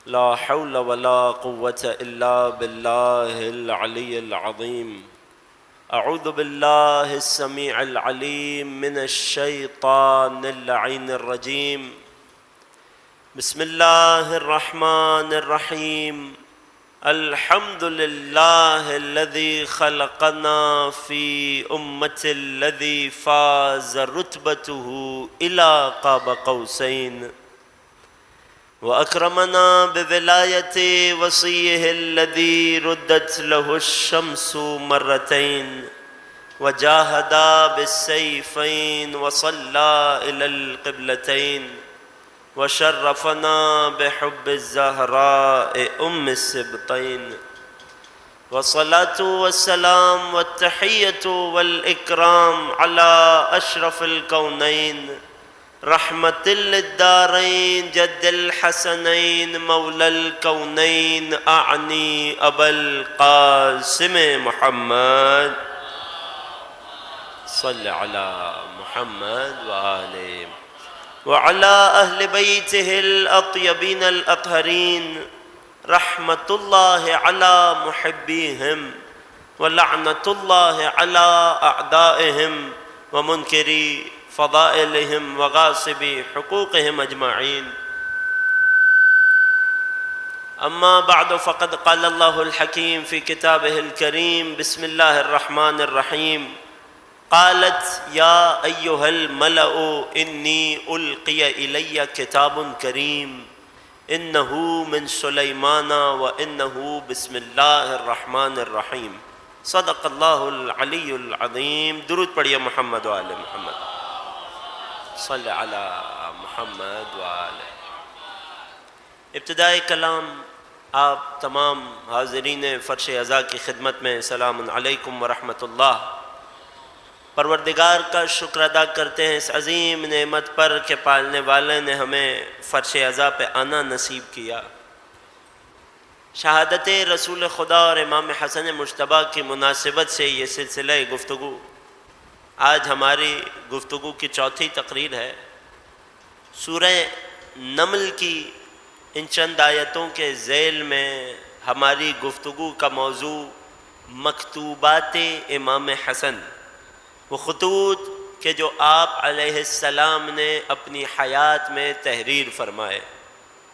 لا حول ولا قوة إلا بالله العلي العظيم. أعوذ بالله السميع العليم من الشيطان اللعين الرجيم. بسم الله الرحمن الرحيم. الحمد لله الذي خلقنا في أمة الذي فاز رتبته إلى قاب قوسين، وأكرمنا بولاية وصيه الذي ردت له الشمس مرتين، وجاهد بالسيفين، وصلى إلى القبلتين، وشرفنا بحب الزهراء أم السبطين. والصلاة والسلام والتحية والإكرام على أشرف الكونين، رحمة للدارين، جد الحسنين، مولى الكونين، أعني أبا القاسم محمد. صل على محمد وآله وعلى أهل بيته الأطيبين الأطهرين، رحمة الله على محبيهم، ولعنة الله على أعدائهم، ومنكري فضائلهم، وغاصبي حقوقهم أجمعين. أما بعد، فقد قال الله الحكيم في كتابه الكريم: بسم الله الرحمن الرحيم. قالت يا أيها الملأ إني ألقي إلي كتاب كريم إنه من سليمان وإنه بسم الله الرحمن الرحيم. صدق اللہ العلی العظیم. درود پڑھیے محمد و آل محمد. صلی علی محمد و آل. ابتدائی کلام آپ تمام حاضرین فرش عزا کی خدمت میں سلام علیکم ورحمۃ اللہ. پروردگار کا شکر ادا کرتے ہیں اس عظیم نعمت پر کہ پالنے والے نے ہمیں فرش عزا پہ آنا نصیب کیا. شہادت رسول خدا اور امام حسن مجتبیٰ کی مناسبت سے یہ سلسلہ گفتگو آج ہماری گفتگو کی چوتھی تقریر ہے. سورہ نمل کی ان چند آیتوں کے ذیل میں ہماری گفتگو کا موضوع مکتوبات امام حسن، وہ خطوط کہ جو آپ علیہ السلام نے اپنی حیات میں تحریر فرمائے.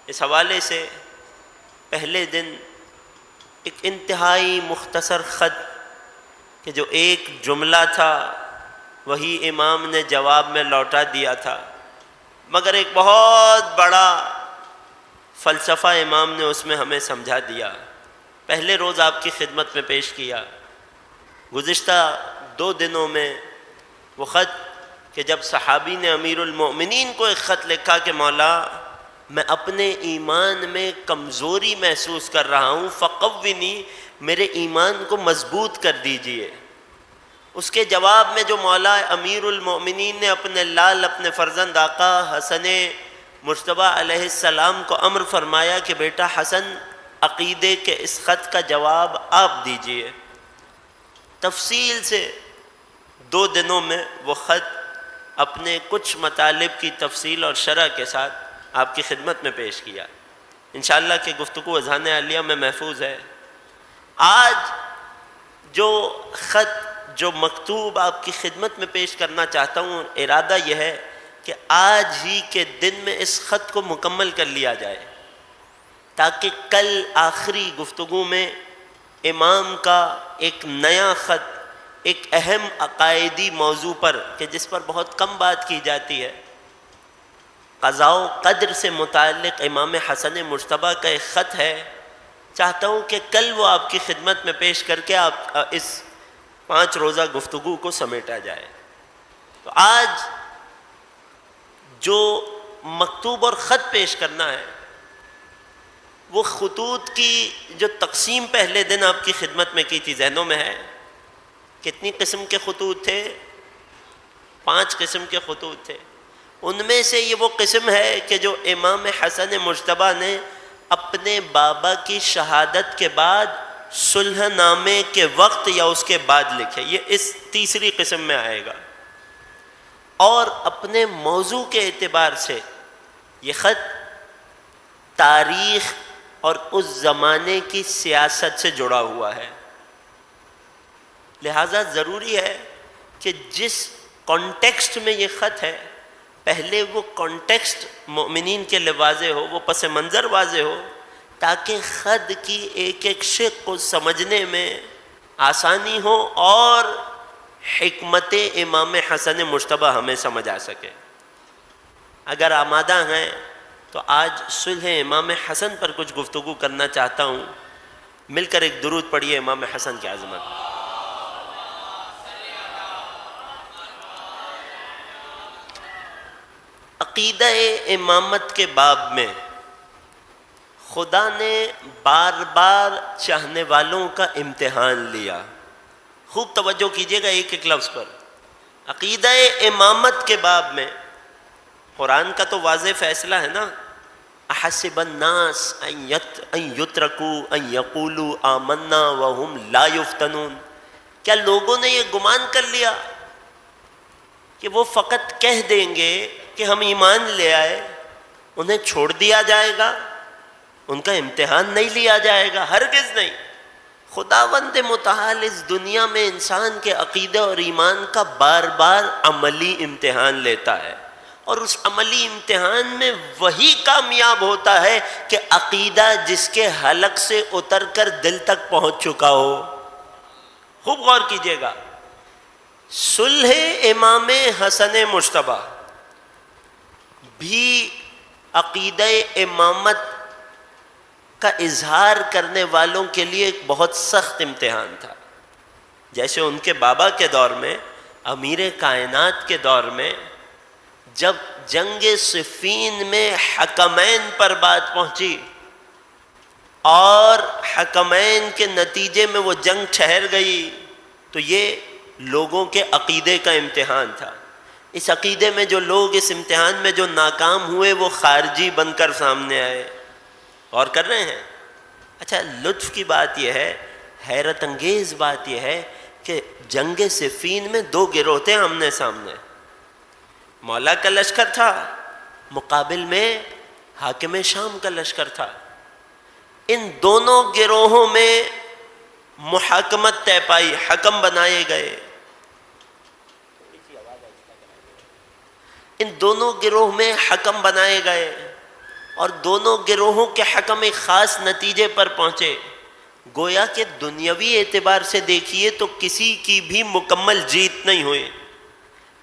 اس حوالے سے پہلے دن ایک انتہائی مختصر خط کہ جو ایک جملہ تھا وہی امام نے جواب میں لوٹا دیا تھا، مگر ایک بہت بڑا فلسفہ امام نے اس میں ہمیں سمجھا دیا. پہلے روز آپ کی خدمت میں پیش کیا. گزشتہ 2 دنوں میں وہ خط کہ جب صحابی نے امیر المؤمنین کو ایک خط لکھا کہ مولا میں اپنے ایمان میں کمزوری محسوس کر رہا ہوں، فقوّنی، میرے ایمان کو مضبوط کر دیجئے. اس کے جواب میں جو مولا امیر المؤمنین نے اپنے لال، اپنے فرزند آقا حسن مجتبیٰ علیہ السلام کو امر فرمایا کہ بیٹا حسن، عقیدے کے اس خط کا جواب آپ دیجئے. تفصیل سے 2 دنوں میں وہ خط اپنے کچھ مطالب کی تفصیل اور شرح کے ساتھ آپ کی خدمت میں پیش کیا. انشاءاللہ کہ گفتگو اذہان عالیہ میں محفوظ ہے. آج جو خط، جو مکتوب آپ کی خدمت میں پیش کرنا چاہتا ہوں، ارادہ یہ ہے کہ آج ہی کے دن میں اس خط کو مکمل کر لیا جائے تاکہ کل آخری گفتگو میں امام کا ایک نیا خط ایک اہم عقائدی موضوع پر کہ جس پر بہت کم بات کی جاتی ہے، قضاء و قدر سے متعلق امام حسن مجتبیٰ کا ایک خط ہے. چاہتا ہوں کہ کل وہ آپ کی خدمت میں پیش کر کے آپ اس 5 روزہ گفتگو کو سمیٹا جائے. تو آج جو مکتوب اور خط پیش کرنا ہے وہ خطوط کی جو تقسیم پہلے دن آپ کی خدمت میں کی تھی، ذہنوں میں ہے؟ کتنی قسم کے خطوط تھے؟ 5 قسم کے خطوط تھے. ان میں سے یہ وہ قسم ہے کہ جو امام حسن مجتبیٰ نے اپنے بابا کی شہادت کے بعد صلح نامے کے وقت یا اس کے بعد لکھے. یہ اس تیسری قسم میں آئے گا. اور اپنے موضوع کے اعتبار سے یہ خط تاریخ اور اس زمانے کی سیاست سے جڑا ہوا ہے۔ لہٰذا ضروری ہے کہ جس کانٹیکسٹ میں یہ خط ہے، پہلے وہ کانٹیکسٹ مومنین کے لیے واضح ہو، وہ پس منظر واضح ہو، تاکہ خط کی ایک ایک شق کو سمجھنے میں آسانی ہو اور حکمت امام حسن مجتبیٰ ہمیں سمجھ آ سکے۔ اگر آمادہ ہیں تو آج صلح امام حسن پر کچھ گفتگو کرنا چاہتا ہوں۔ مل کر ایک درود پڑھیے امام حسن کی عظمت میں۔ عقیدہ امامت کے باب میں خدا نے بار بار چاہنے والوں کا امتحان لیا۔ خوب توجہ کیجئے گا ایک ایک لفظ پر۔ عقیدہ امامت کے باب میں قرآن کا تو واضح فیصلہ ہے نا، احسب الناس ان یترکوا ان یقولوا آمنا وهم لا یفتنون، کیا لوگوں نے یہ گمان کر لیا کہ وہ فقط کہہ دیں گے کہ ہم ایمان لے آئے، انہیں چھوڑ دیا جائے گا، ان کا امتحان نہیں لیا جائے گا؟ ہرگز نہیں۔ خداوند متعال اس دنیا میں انسان کے عقیدہ اور ایمان کا بار بار عملی امتحان لیتا ہے، اور اس عملی امتحان میں وہی کامیاب ہوتا ہے کہ عقیدہ جس کے حلق سے اتر کر دل تک پہنچ چکا ہو۔ خوب غور کیجئے گا، صلح امام حسن مجتبیٰ بھی عقیدہ امامت کا اظہار کرنے والوں کے لیے ایک بہت سخت امتحان تھا۔ جیسے ان کے بابا کے دور میں، امیر کائنات کے دور میں، جب جنگ صفین میں حکمین پر بات پہنچی اور حکمین کے نتیجے میں وہ جنگ ٹھہر گئی، تو یہ لوگوں کے عقیدے کا امتحان تھا۔ اس عقیدے میں جو لوگ اس امتحان میں جو ناکام ہوئے وہ خارجی بن کر سامنے آئے۔ غور کر رہے ہیں؟ اچھا، لطف کی بات یہ ہے، حیرت انگیز بات یہ ہے کہ جنگ صفین میں دو گروہ تھے آمنے سامنے۔ مولا کا لشکر تھا، مقابل میں حاکم شام کا لشکر تھا۔ ان دونوں گروہوں میں محاکمت طے پائی، حکم بنائے گئے۔ ان دونوں گروہ میں حکم بنائے گئے اور دونوں گروہوں کے حکم ایک خاص نتیجے پر پہنچے۔ گویا کہ دنیاوی اعتبار سے دیکھیے تو کسی کی بھی مکمل جیت نہیں ہوئی،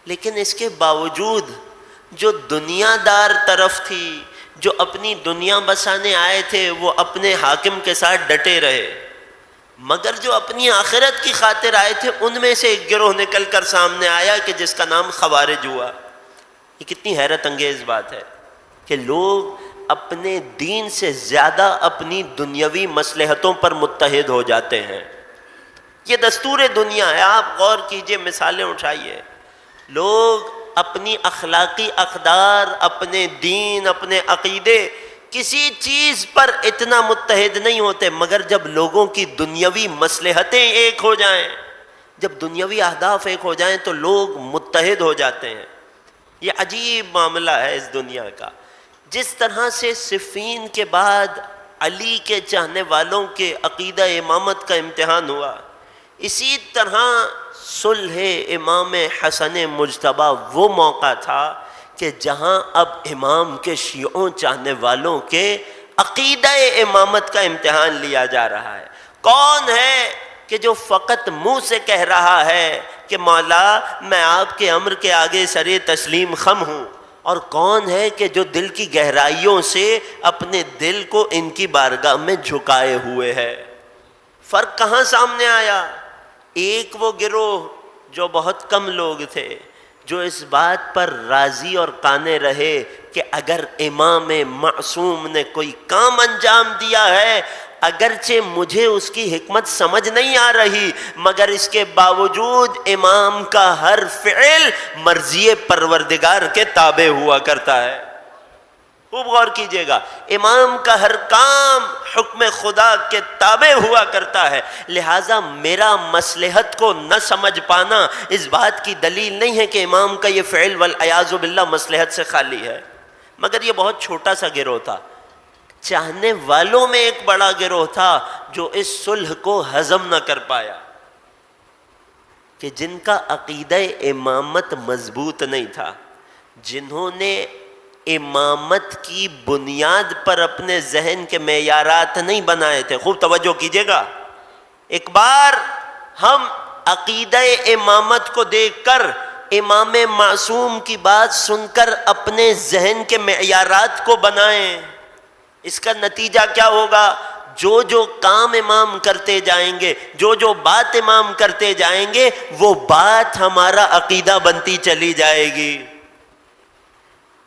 لیکن اس کے باوجود جو دنیا دار طرف تھی، جو اپنی دنیا بسانے آئے تھے، وہ اپنے حاکم کے ساتھ ڈٹے رہے، مگر جو اپنی آخرت کی خاطر آئے تھے ان میں سے ایک گروہ نکل کر سامنے آیا کہ جس کا نام خوارج ہوا۔ یہ کتنی حیرت انگیز بات ہے کہ لوگ اپنے دین سے زیادہ اپنی دنیاوی مصلحتوں پر متحد ہو جاتے ہیں۔ یہ دستور دنیا ہے۔ آپ غور کیجئے، مثالیں اٹھائیے، لوگ اپنی اخلاقی اقدار، اپنے دین، اپنے عقیدے، کسی چیز پر اتنا متحد نہیں ہوتے، مگر جب لوگوں کی دنیاوی مصلحتیں ایک ہو جائیں، جب دنیاوی اہداف ایک ہو جائیں تو لوگ متحد ہو جاتے ہیں۔ یہ عجیب معاملہ ہے اس دنیا کا۔ جس طرح سے صفین کے بعد علی کے چاہنے والوں کے عقیدہ امامت کا امتحان ہوا، اسی طرح صلح امام حسن مجتبیٰ وہ موقع تھا کہ جہاں اب امام کے شیعوں چاہنے والوں کے عقیدہ امامت کا امتحان لیا جا رہا ہے۔ کون ہے کہ جو فقط منہ سے کہہ رہا ہے کہ مولا میں آپ کے امر کے آگے سر تسلیم خم ہوں، اور کون ہے کہ جو دل کی گہرائیوں سے اپنے دل کو ان کی بارگاہ میں جھکائے ہوئے ہے؟ فرق کہاں سامنے آیا؟ ایک وہ گروہ جو بہت کم لوگ تھے، جو اس بات پر راضی اور قانے رہے کہ اگر امام معصوم نے کوئی کام انجام دیا ہے، اگرچہ مجھے اس کی حکمت سمجھ نہیں آ رہی، مگر اس کے باوجود امام کا ہر فعل مرضی پروردگار کے تابع ہوا کرتا ہے۔ خوب غور کیجئے گا، امام کا ہر کام حکم خدا کے تابع ہوا کرتا ہے۔ لہٰذا میرا مصلحت کو نہ سمجھ پانا اس بات کی دلیل نہیں ہے کہ امام کا یہ فعل والعیاذ باللہ مصلحت سے خالی ہے، مگر یہ بہت چھوٹا سا گروہ تھا۔ چاہنے والوں میں ایک بڑا گروہ تھا جو اس صلح کو ہضم نہ کر پایا، کہ جن کا عقیدہ امامت مضبوط نہیں تھا، جنہوں نے امامت کی بنیاد پر اپنے ذہن کے معیارات نہیں بنائے تھے۔ خوب توجہ کیجیے گا، ایک بار ہم عقیدہ امامت کو دیکھ کر، امام معصوم کی بات سن کر اپنے ذہن کے معیارات کو بنائیں، اس کا نتیجہ کیا ہوگا؟ جو جو کام امام کرتے جائیں گے، جو جو بات امام کرتے جائیں گے، وہ بات ہمارا عقیدہ بنتی چلی جائے گی۔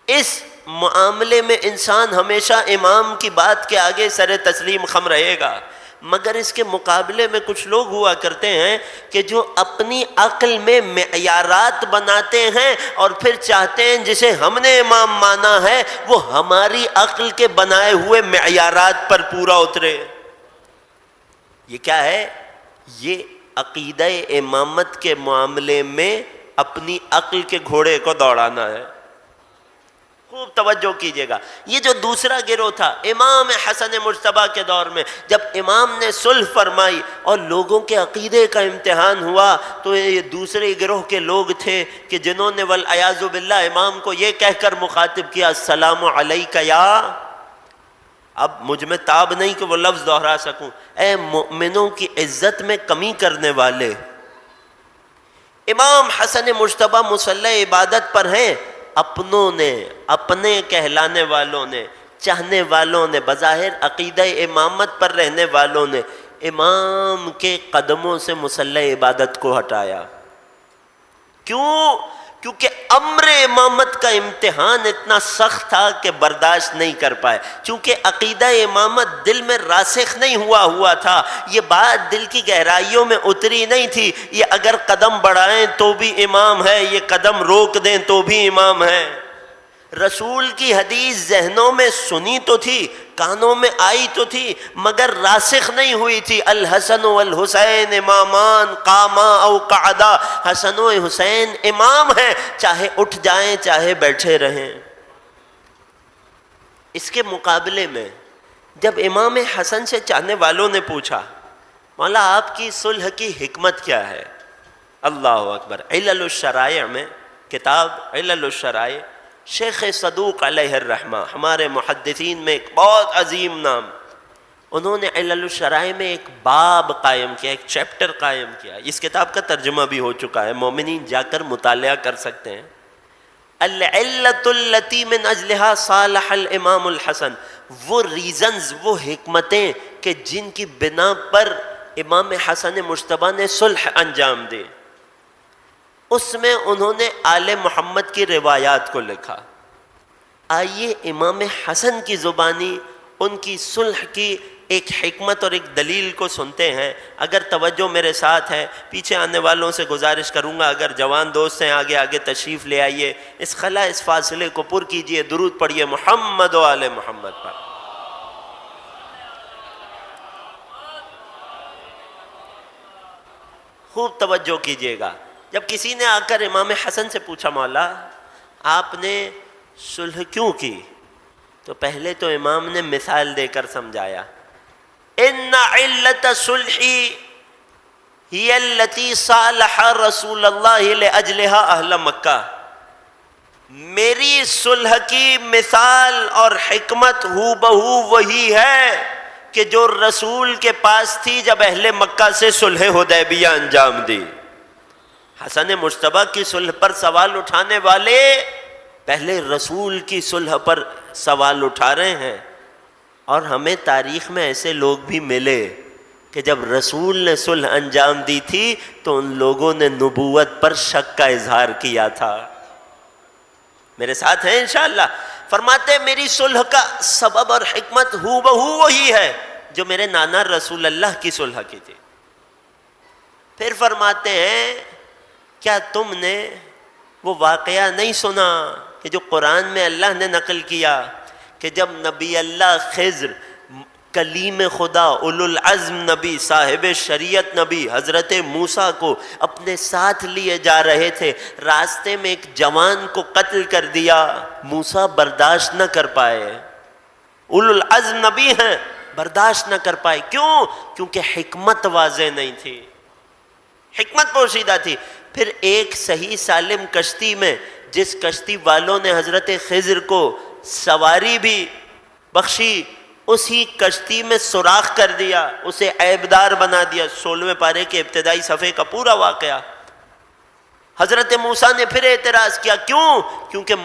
اس معاملے میں انسان ہمیشہ امام کی بات کے آگے سر تسلیم خم رہے گا، مگر اس کے مقابلے میں کچھ لوگ ہوا کرتے ہیں کہ جو اپنی عقل میں معیارات بناتے ہیں اور پھر چاہتے ہیں جسے ہم نے امام مانا ہے وہ ہماری عقل کے بنائے ہوئے معیارات پر پورا اترے۔ یہ کیا ہے؟ یہ عقیدہ امامت کے معاملے میں اپنی عقل کے گھوڑے کو دوڑانا ہے۔ خوب توجہ کیجئے گا، یہ جو دوسرا گروہ تھا امام حسن مجتبیٰ کے دور میں، جب امام نے صلح فرمائی اور لوگوں کے عقیدے کا امتحان ہوا، تو یہ دوسرے گروہ کے لوگ تھے کہ جنہوں نے والعیاذ باللہ امام کو یہ کہہ کر مخاطب کیا، السلام علیک یا، اب مجھ میں تاب نہیں کہ وہ لفظ دہرا سکوں، اے مؤمنوں کی عزت میں کمی کرنے والے۔ امام حسن مجتبیٰ مصلی عبادت پر ہیں، اپنوں نے، اپنے کہلانے والوں نے، چاہنے والوں نے، بظاہر عقیدہ امامت پر رہنے والوں نے امام کے قدموں سے مصلی عبادت کو ہٹایا۔ کیوں؟ کیونکہ امر امامت کا امتحان اتنا سخت تھا کہ برداشت نہیں کر پائے، چونکہ عقیدہ امامت دل میں راسخ نہیں ہوا تھا، یہ بات دل کی گہرائیوں میں اتری نہیں تھی، یہ اگر قدم بڑھائیں تو بھی امام ہے، یہ قدم روک دیں تو بھی امام ہے۔ رسول کی حدیث ذہنوں میں سنی تو تھی، کانوں میں آئی تو تھی، مگر راسخ نہیں ہوئی تھی۔ الحسن والحسین امامان قاما او قعدا، حسن و حسین امام ہیں، چاہے اٹھ جائیں چاہے بیٹھے رہیں۔ اس کے مقابلے میں جب امام حسن سے چاہنے والوں نے پوچھا، مولا آپ کی صلح کی حکمت کیا ہے؟ اللہ اکبر۔ علل الشرائع میں، کتاب علل الشرائع، شیخ صدوق علیہ الرحمہ، ہمارے محدثین میں ایک بہت عظیم نام، انہوں نے علل الشرائع میں ایک باب قائم کیا، ایک چیپٹر قائم کیا، اس کتاب کا ترجمہ بھی ہو چکا ہے، مومنین جا کر مطالعہ کر سکتے ہیں۔ العلۃ التی من اجلہا صالح الامام الحسن، وہ ریزنز، وہ حکمتیں کہ جن کی بنا پر امام حسن مجتبیٰ نے صلح انجام دی، اس میں انہوں نے آل محمد کی روایات کو لکھا۔ آئیے امام حسن کی زبانی ان کی صلح کی ایک حکمت اور ایک دلیل کو سنتے ہیں۔ اگر توجہ میرے ساتھ ہے، پیچھے آنے والوں سے گزارش کروں گا اگر جوان دوست ہیں آگے آگے تشریف لے آئیے، اس خلا اس فاصلے کو پر کیجئے، درود پڑھیے محمد و آل محمد پر۔ خوب توجہ کیجئے گا، جب کسی نے آ کر امام حسن سے پوچھا، مولا آپ نے صلح کیوں کی؟ تو پہلے تو امام نے مثال دے کر سمجھایا، ان علت صلحی ہی التی صالح رسول اللہ لاجلہا اہل مکہ، میری صلح کی مثال اور حکمت ہو بہو وہی ہے کہ جو رسول کے پاس تھی جب اہل مکہ سے صلح حدیبیہ انجام دی۔ حسن مجتبیٰ کی صلح پر سوال اٹھانے والے پہلے رسول کی صلح پر سوال اٹھا رہے ہیں، اور ہمیں تاریخ میں ایسے لوگ بھی ملے کہ جب رسول نے صلح انجام دی تھی تو ان لوگوں نے نبوت پر شک کا اظہار کیا تھا۔ میرے ساتھ ہیں انشاءاللہ؟ فرماتے میری صلح کا سبب اور حکمت ہو بہو وہی ہے جو میرے نانا رسول اللہ کی صلح کی تھی۔ پھر فرماتے ہیں کیا تم نے وہ واقعہ نہیں سنا کہ جو قرآن میں اللہ نے نقل کیا کہ جب نبی اللہ خضر، کلیم خدا، اولو العزم نبی، صاحب شریعت نبی حضرت موسیٰ کو اپنے ساتھ لیے جا رہے تھے، راستے میں ایک جوان کو قتل کر دیا، موسیٰ برداشت نہ کر پائے، اولو العزم نبی ہیں، برداشت نہ کر پائے. کیوں؟ کیونکہ حکمت واضح نہیں تھی، حکمت پوشیدہ تھی. پھر ایک صحیح سالم کشتی میں جس کشتی والوں نے حضرت خضر کو سواری بھی بخشی، اسی کشتی میں سوراخ کر دیا، اسے عیبدار بنا دیا. 16ویں پارے کے ابتدائی صفحے کا پورا واقعہ. حضرت موسیٰ نے پھر اعتراض کیا. کیوں؟ کیونکہ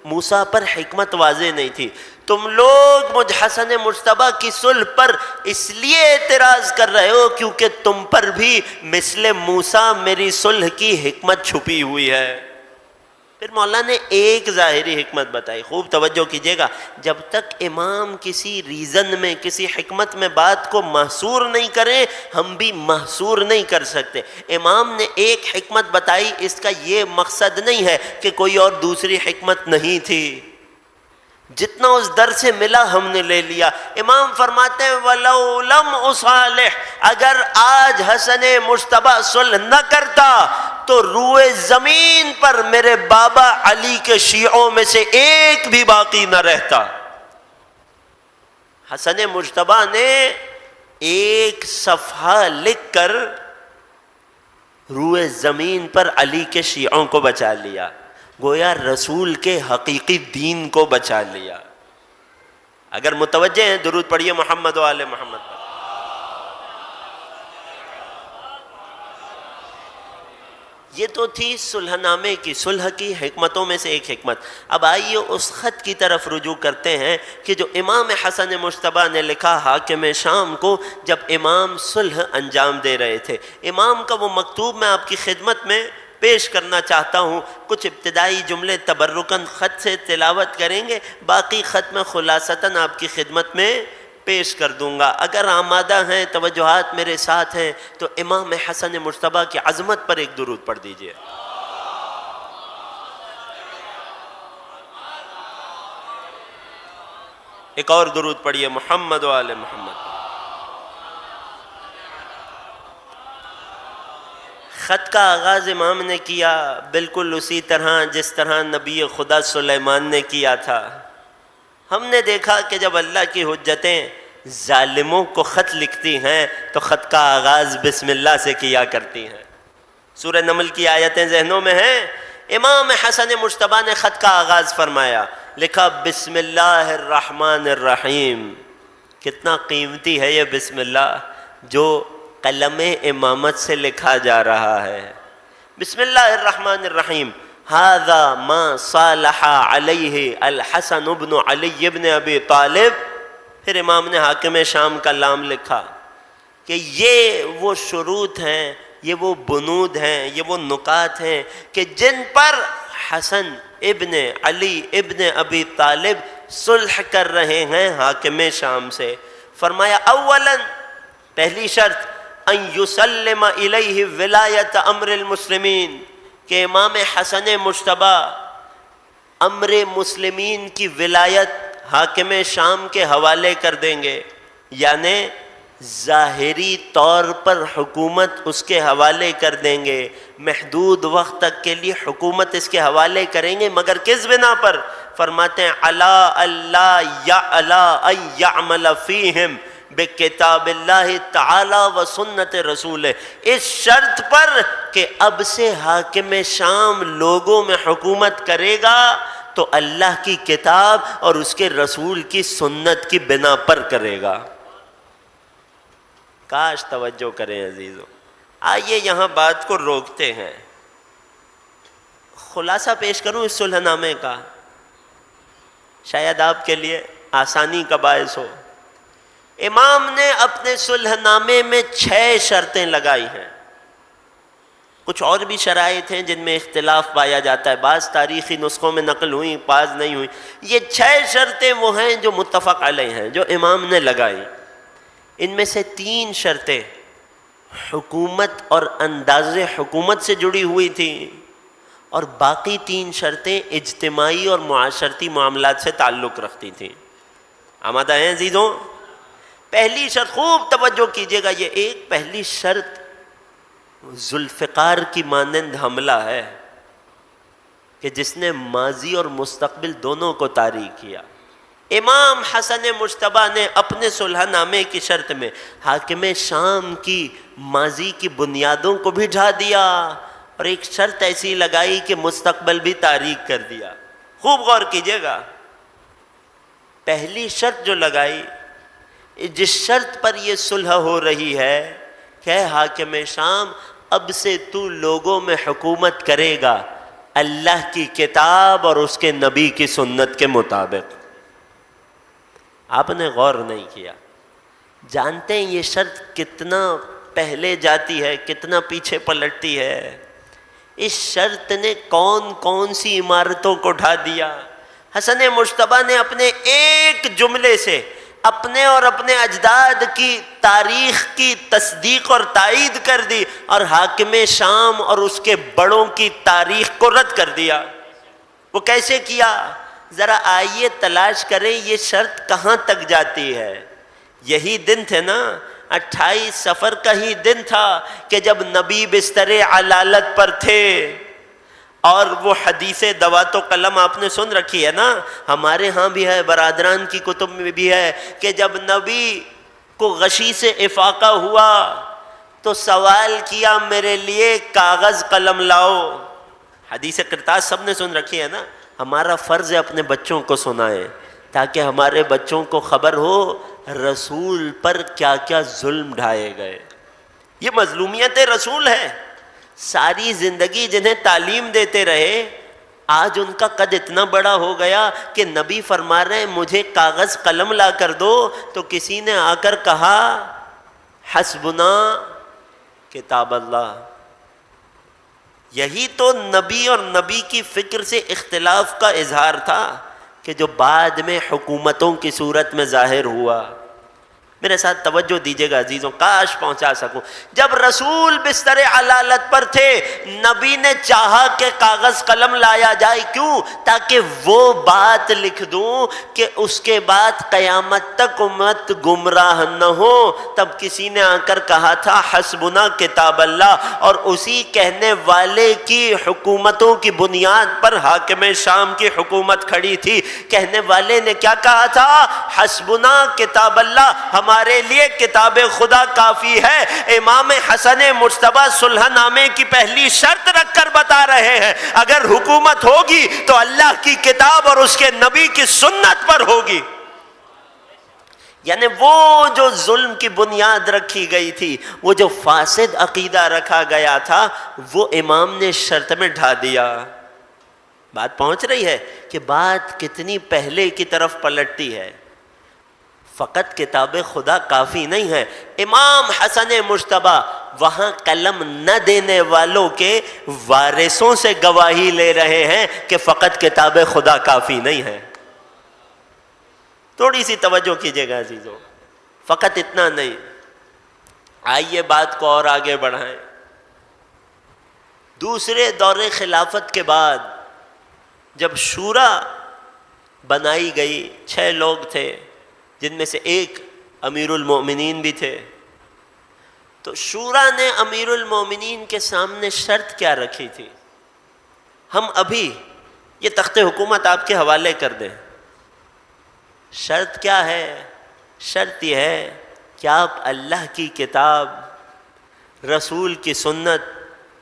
موسیٰ پر حکمت واضح نہیں تھی. تم لوگ مجھ حسن مجتبیٰ کی صلح پر اس لیے اعتراض کر رہے ہو کیونکہ تم پر بھی مثل موسیٰ میری صلح کی حکمت چھپی ہوئی ہے. پھر مولا نے ایک ظاہری حکمت بتائی، خوب توجہ کیجئے گا. جب تک امام کسی ریزن میں، کسی حکمت میں بات کو محصور نہیں کریں، ہم بھی محصور نہیں کر سکتے. امام نے ایک حکمت بتائی، اس کا یہ مقصد نہیں ہے کہ کوئی اور دوسری حکمت نہیں تھی. جتنا اس در سے ملا ہم نے لے لیا. امام فرماتے ہیں وَلَوْ لَمْ أُصَالِحْ، اگر آج حسن مجتبیٰ صلح نہ کرتا تو روئے زمین پر میرے بابا علی کے شیعوں میں سے ایک بھی باقی نہ رہتا. حسن مجتبیٰ نے ایک صفحہ لکھ کر روئے زمین پر علی کے شیعوں کو بچا لیا، گویا رسول کے حقیقی دین کو بچا لیا. اگر متوجہ ہیں درود پڑھیے محمد و آل محمد پر. یہ تو تھی صلح نامے کی، صلح کی حکمتوں میں سے ایک حکمت. اب آئیے اس خط کی طرف رجوع کرتے ہیں کہ جو امام حسن مجتبیٰ نے لکھا حاکم شام کو جب امام صلح انجام دے رہے تھے. امام کا وہ مکتوب میں آپ کی خدمت میں پیش کرنا چاہتا ہوں. کچھ ابتدائی جملے تبرکاً خط سے تلاوت کریں گے، باقی خط میں خلاصتاً آپ کی خدمت میں پیش کر دوں گا. اگر آمادہ ہیں، توجہات میرے ساتھ ہیں، تو امام حسن مجتبیٰ کی عظمت پر ایک درود پڑھ دیجئے. ایک اور درود پڑھیے محمد و آل محمد. خط کا آغاز امام نے کیا بالکل اسی طرح جس طرح نبی خدا سلیمان نے کیا تھا. ہم نے دیکھا کہ جب اللہ کی حجتیں ظالموں کو خط لکھتی ہیں تو خط کا آغاز بسم اللہ سے کیا کرتی ہیں. سورہ نمل کی آیتیں ذہنوں میں ہیں. امام حسن مجتبیٰ نے خط کا آغاز فرمایا، لکھا بسم اللہ الرحمن الرحیم. کتنا قیمتی ہے یہ بسم اللہ جو قلم امامت سے لکھا جا رہا ہے. بسم اللہ الرحمن الرحیم. هذا ما صالح علیہ الحسن بن علی بن ابی طالب. پھر امام نے حاکم شام کا لام لکھا کہ یہ وہ شروط ہیں، یہ وہ بنود ہیں، یہ وہ نکات ہیں کہ جن پر حسن ابن علی ابن ابی طالب صلح کر رہے ہیں حاکم شام سے. فرمایا اولا، پہلی شرط، ان یسلم الیہ ولایت امر المسلمین، کہ امام حسن مجتبیٰ امر مسلمین کی ولایت حاکم شام کے حوالے کر دیں گے. یعنی ظاہری طور پر حکومت اس کے حوالے کر دیں گے، محدود وقت تک کے لیے حکومت اس کے حوالے کریں گے، مگر کس بنا پر؟ فرماتے ہیں علی اللہ ان یعمل فیہم بکتاب اللہ تعالی و سنت رسول، اس شرط پر کہ اب سے حاکم شام لوگوں میں حکومت کرے گا تو اللہ کی کتاب اور اس کے رسول کی سنت کی بنا پر کرے گا. کاش توجہ کریں عزیزوں. آئیے یہاں بات کو روکتے ہیں. خلاصہ پیش کروں اس صلح نامے کا، شاید آپ کے لیے آسانی کا باعث ہو. امام نے اپنے صلح نامے میں 6 شرطیں لگائی ہیں. کچھ اور بھی شرائط ہیں جن میں اختلاف پایا جاتا ہے، بعض تاریخی نسخوں میں نقل ہوئی، بعض نہیں ہوئی. یہ 6 شرطیں وہ ہیں جو متفق علیہ ہیں، جو امام نے لگائی. ان میں سے 3 شرطیں حکومت اور انداز حکومت سے جڑی ہوئی تھیں، اور باقی 3 شرطیں اجتماعی اور معاشرتی معاملات سے تعلق رکھتی تھیں. آمادہ ہیں عزیزوں؟ پہلی شرط، خوب توجہ کیجئے گا، یہ ایک پہلی شرط ذوالفقار کی مانند حملہ ہے کہ جس نے ماضی اور مستقبل دونوں کو طاری کیا. امام حسن مجتبیٰ نے اپنے صلح نامے کی شرط میں حاکم شام کی ماضی کی بنیادوں کو بھی ڈھا دیا اور ایک شرط ایسی لگائی کہ مستقبل بھی تاریک کر دیا. خوب غور کیجئے گا. پہلی شرط جو لگائی، جس شرط پر یہ صلح ہو رہی ہے کہ حاکم شام اب سے تو لوگوں میں حکومت کرے گا اللہ کی کتاب اور اس کے نبی کی سنت کے مطابق. آپ نے غور نہیں کیا. جانتے ہیں یہ شرط کتنا پہلے جاتی ہے، کتنا پیچھے پلٹتی ہے. اس شرط نے کون کون سی عمارتوں کو ڈھا دیا. حسن مجتبیٰ نے اپنے ایک جملے سے اپنے اور اپنے اجداد کی تاریخ کی تصدیق اور تائید کر دی اور حاکم شام اور اس کے بڑوں کی تاریخ کو رد کر دیا. وہ کیسے کیا؟ ذرا آئیے تلاش کریں یہ شرط کہاں تک جاتی ہے. یہی دن تھے نا، 28 صفر کا ہی دن تھا کہ جب نبی بستر علالت پر تھے. اور وہ حدیث دوات و قلم آپ نے سن رکھی ہے نا، ہمارے ہاں بھی ہے، برادران کی کتب میں بھی ہے کہ جب نبی کو غشی سے افاقہ ہوا تو سوال کیا میرے لیے کاغذ قلم لاؤ. حدیث قرطاس سب نے سن رکھی ہے نا. ہمارا فرض ہے اپنے بچوں کو سنائیں تاکہ ہمارے بچوں کو خبر ہو رسول پر کیا کیا ظلم ڈھائے گئے. یہ مظلومیت رسول ہے. ساری زندگی جنہیں تعلیم دیتے رہے، آج ان کا قد اتنا بڑا ہو گیا کہ نبی فرما رہے ہیں مجھے کاغذ قلم لا کر دو، تو کسی نے آ کر کہا حسبنا کتاب اللہ. یہی تو نبی اور نبی کی فکر سے اختلاف کا اظہار تھا کہ جو بعد میں حکومتوں کی صورت میں ظاہر ہوا. میرے ساتھ توجہ دیجیے گا عزیزوں، کاش پہنچا سکوں. جب رسول بستر علالت پر تھے، نبی نے چاہا کہ کاغذ قلم لایا جائے. کیوں؟ تاکہ وہ بات لکھ دوں کہ اس کے بعد قیامت تک امت گمراہ نہ ہو. تب کسی نے آ کر کہا تھا حسبنا کتاب اللہ، اور اسی کہنے والے کی حکومتوں کی بنیاد پر حاکم شام کی حکومت کھڑی تھی. کہنے والے نے کیا کہا تھا؟ حسبنا کتاب اللہ، ہمارے لیے کتاب خدا کافی ہے. امام حسن مجتبیٰ صلح نامے کی پہلی شرط رکھ کر بتا رہے ہیں اگر حکومت ہوگی تو اللہ کی کتاب اور اس کے نبی کی سنت پر ہوگی. یعنی وہ جو ظلم کی بنیاد رکھی گئی تھی، وہ جو فاسد عقیدہ رکھا گیا تھا، وہ امام نے شرط میں ڈھا دیا. بات پہنچ رہی ہے کہ بات کتنی پہلے کی طرف پلٹتی ہے. فقط کتاب خدا کافی نہیں ہے. امام حسن مجتبیٰ وہاں قلم نہ دینے والوں کے وارثوں سے گواہی لے رہے ہیں کہ فقط کتاب خدا کافی نہیں ہے. تھوڑی سی توجہ کیجیے گا عزیزوں. فقط اتنا نہیں، آئیے بات کو اور آگے بڑھائیں. دوسرے دور خلافت کے بعد جب شورا بنائی گئی، 6 لوگ تھے جن میں سے ایک امیر المومنین بھی تھے. تو شورا نے امیر المومنین کے سامنے شرط کیا رکھی تھی؟ ہم ابھی یہ تخت حکومت آپ کے حوالے کر دیں. شرط کیا ہے؟ شرط یہ ہے کہ آپ اللہ کی کتاب، رسول کی سنت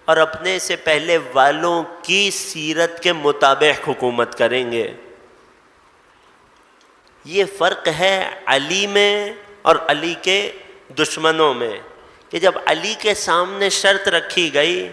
اور اپنے سے پہلے والوں کی سیرت کے مطابق حکومت کریں گے. یہ فرق ہے علی میں اور علی کے دشمنوں میں کہ جب علی کے سامنے شرط رکھی گئی،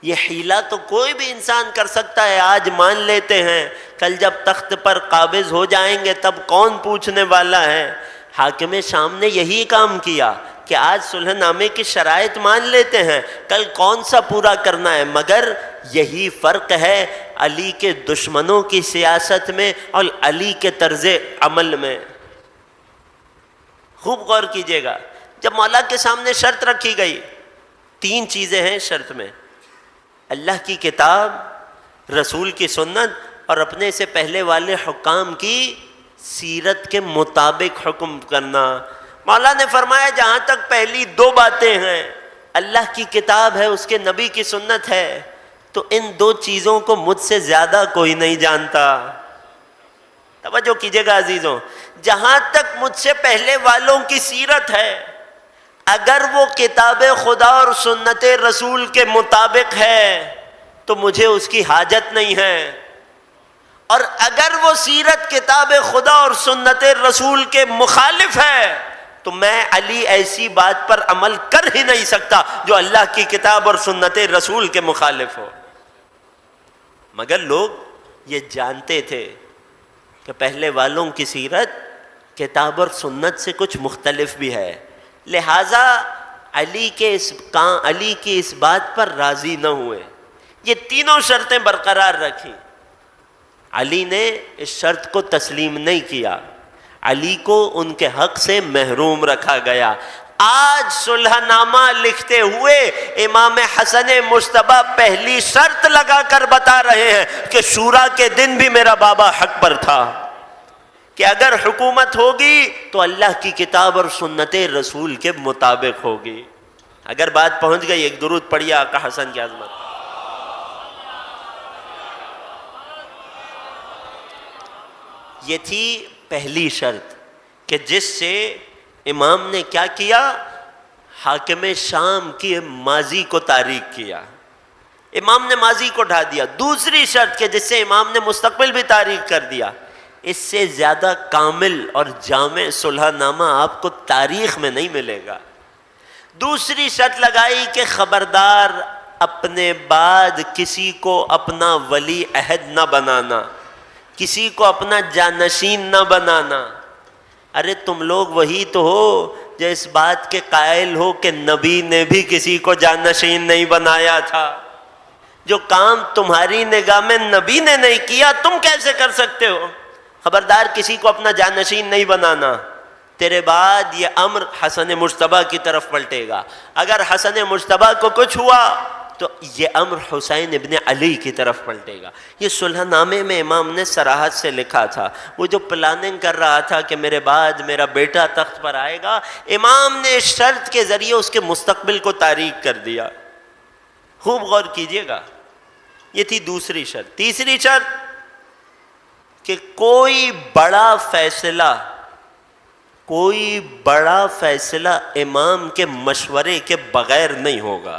یہ حیلہ تو کوئی بھی انسان کر سکتا ہے، آج مان لیتے ہیں، کل جب تخت پر قابض ہو جائیں گے تب کون پوچھنے والا ہے. حاکم شام نے یہی کام کیا کہ آج صلح نامے کی شرائط مان لیتے ہیں، کل کون سا پورا کرنا ہے. مگر یہی فرق ہے علی کے دشمنوں کی سیاست میں اور علی کے طرز عمل میں. خوب غور کیجیے گا. جب مولا کے سامنے شرط رکھی گئی، 3 چیزیں ہیں شرط میں: اللہ کی کتاب، رسول کی سنت اور اپنے سے پہلے والے حکام کی سیرت کے مطابق حکم کرنا. مولا نے فرمایا جہاں تک پہلی 2 باتیں ہیں، اللہ کی کتاب ہے، اس کے نبی کی سنت ہے، تو ان 2 چیزوں کو مجھ سے زیادہ کوئی نہیں جانتا. توجہ کیجیے گا عزیزوں، جہاں تک مجھ سے پہلے والوں کی سیرت ہے، اگر وہ کتاب خدا اور سنت رسول کے مطابق ہے تو مجھے اس کی حاجت نہیں ہے، اور اگر وہ سیرت کتاب خدا اور سنت رسول کے مخالف ہے تو میں علی ایسی بات پر عمل کر ہی نہیں سکتا جو اللہ کی کتاب اور سنت رسول کے مخالف ہو۔ مگر لوگ یہ جانتے تھے کہ پہلے والوں کی سیرت کتاب اور سنت سے کچھ مختلف بھی ہے، لہٰذا علی کی اس بات پر راضی نہ ہوئے، یہ تینوں شرطیں برقرار رکھیں۔ علی نے اس شرط کو تسلیم نہیں کیا، علی کو ان کے حق سے محروم رکھا گیا۔ آج صلح نامہ لکھتے ہوئے امام حسن مجتبی پہلی شرط لگا کر بتا رہے ہیں کہ شورا کے دن بھی میرا بابا حق پر تھا، کہ اگر حکومت ہوگی تو اللہ کی کتاب اور سنت رسول کے مطابق ہوگی۔ اگر بات پہنچ گئی، ایک درود پڑھیے آقا حسن کی عظمت۔ یہ تھی پہلی شرط کہ جس سے امام نے کیا کیا؟ حاکم شام کی ماضی کو تاریک کیا، امام نے ماضی کو ڈھا دیا۔ دوسری شرط کہ جس سے امام نے مستقبل بھی تاریک کر دیا، اس سے زیادہ کامل اور جامع صلح نامہ آپ کو تاریخ میں نہیں ملے گا۔ دوسری شرط لگائی کہ خبردار اپنے بعد کسی کو اپنا ولی عہد نہ بنانا، کسی کو اپنا جانشین نہ بنانا۔ ارے تم لوگ وہی تو ہو جو اس بات کے قائل ہو کہ نبی نے بھی کسی کو جانشین نہیں بنایا تھا۔ جو کام تمہاری نگاہ میں نبی نے نہیں کیا تم کیسے کر سکتے ہو؟ خبردار کسی کو اپنا جانشین نہیں بنانا۔ تیرے بعد یہ امر حسن مجتبی کی طرف پلٹے گا، اگر حسن مجتبی کو کچھ ہوا تو یہ امر حسین ابن علی کی طرف پلٹے گا۔ یہ صلح نامے میں امام نے صراحت سے لکھا تھا، وہ جو پلاننگ کر رہا تھا کہ میرے بعد میرا بیٹا تخت پر آئے گا، امام نے اس شرط کے ذریعے اس کے مستقبل کو تاریک کر دیا۔ خوب غور کیجئے گا، یہ تھی دوسری شرط۔ تیسری شرط کہ کوئی بڑا فیصلہ امام کے مشورے کے بغیر نہیں ہوگا۔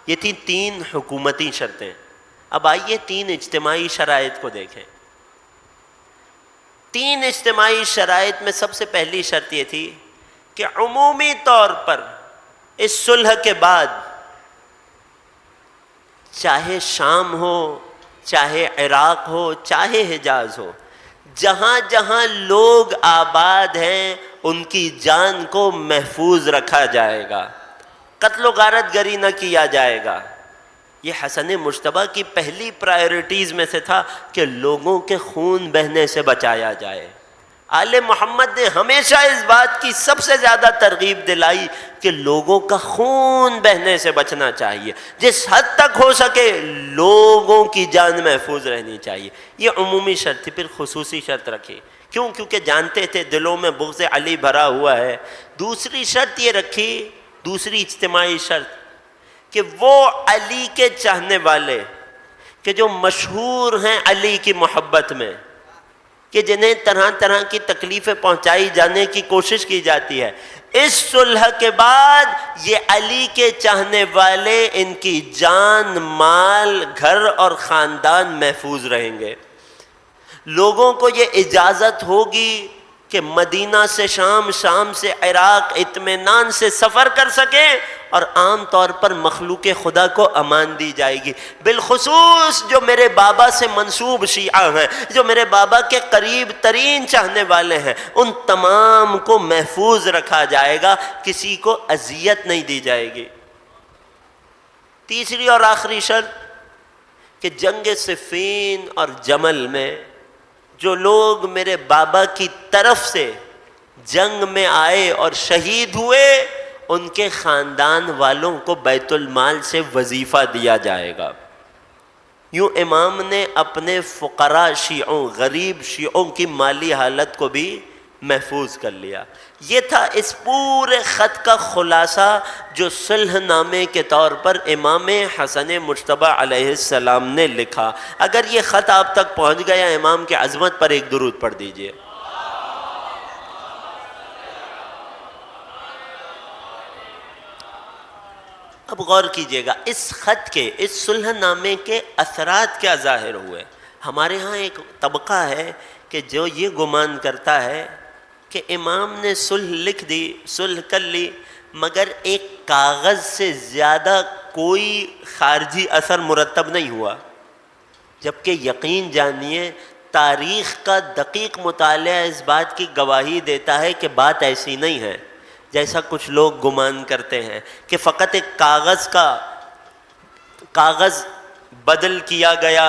یہ تھی تین حکومتی شرطیں۔ اب آئیے تین اجتماعی شرائط کو دیکھیں۔ تین اجتماعی شرائط میں سب سے پہلی شرط یہ تھی کہ عمومی طور پر اس صلح کے بعد چاہے شام ہو، چاہے عراق ہو، چاہے حجاز ہو، جہاں جہاں لوگ آباد ہیں ان کی جان کو محفوظ رکھا جائے گا، قتل و غارت گری نہ کیا جائے گا۔ یہ حسن مجتبی کی پہلی پرائیورٹیز میں سے تھا کہ لوگوں کے خون بہنے سے بچایا جائے۔ آل محمد نے ہمیشہ اس بات کی سب سے زیادہ ترغیب دلائی کہ لوگوں کا خون بہنے سے بچنا چاہیے، جس حد تک ہو سکے لوگوں کی جان محفوظ رہنی چاہیے۔ یہ عمومی شرط تھی۔ پھر خصوصی شرط رکھی، کیونکہ جانتے تھے دلوں میں بغض علی بھرا ہوا ہے۔ دوسری شرط یہ رکھی، دوسری اجتماعی شرط، کہ وہ علی کے چاہنے والے کہ جو مشہور ہیں علی کی محبت میں، کہ جنہیں طرح طرح کی تکلیفیں پہنچائی جانے کی کوشش کی جاتی ہے، اس صلح کے بعد یہ علی کے چاہنے والے ان کی جان، مال، گھر اور خاندان محفوظ رہیں گے۔ لوگوں کو یہ اجازت ہوگی کہ مدینہ سے شام، شام سے عراق اطمینان سے سفر کر سکیں، اور عام طور پر مخلوق خدا کو امان دی جائے گی۔ بالخصوص جو میرے بابا سے منسوب شیعہ ہیں، جو میرے بابا کے قریب ترین چاہنے والے ہیں، ان تمام کو محفوظ رکھا جائے گا، کسی کو اذیت نہیں دی جائے گی۔ تیسری اور آخری شرط کہ جنگ صفین اور جمل میں جو لوگ میرے بابا کی طرف سے جنگ میں آئے اور شہید ہوئے، ان کے خاندان والوں کو بیت المال سے وظیفہ دیا جائے گا۔ یوں امام نے اپنے فقراء شیعوں، غریب شیعوں کی مالی حالت کو بھی محفوظ کر لیا۔ یہ تھا اس پورے خط کا خلاصہ جو صلح نامے کے طور پر امام حسن مجتبی علیہ السلام نے لکھا۔ اگر یہ خط آپ تک پہنچ گیا، امام کی عظمت پر ایک درود پڑھ دیجئے۔ اب غور کیجئے گا، اس خط کے، اس صلح نامے کے اثرات کیا ظاہر ہوئے۔ ہمارے ہاں ایک طبقہ ہے کہ جو یہ گمان کرتا ہے کہ امام نے صلح لکھ دی، صلح کر لی، مگر ایک کاغذ سے زیادہ کوئی خارجی اثر مرتب نہیں ہوا، جبکہ یقین جانیے تاریخ کا دقیق مطالعہ اس بات کی گواہی دیتا ہے کہ بات ایسی نہیں ہے جیسا کچھ لوگ گمان کرتے ہیں کہ فقط ایک کاغذ بدل کیا گیا،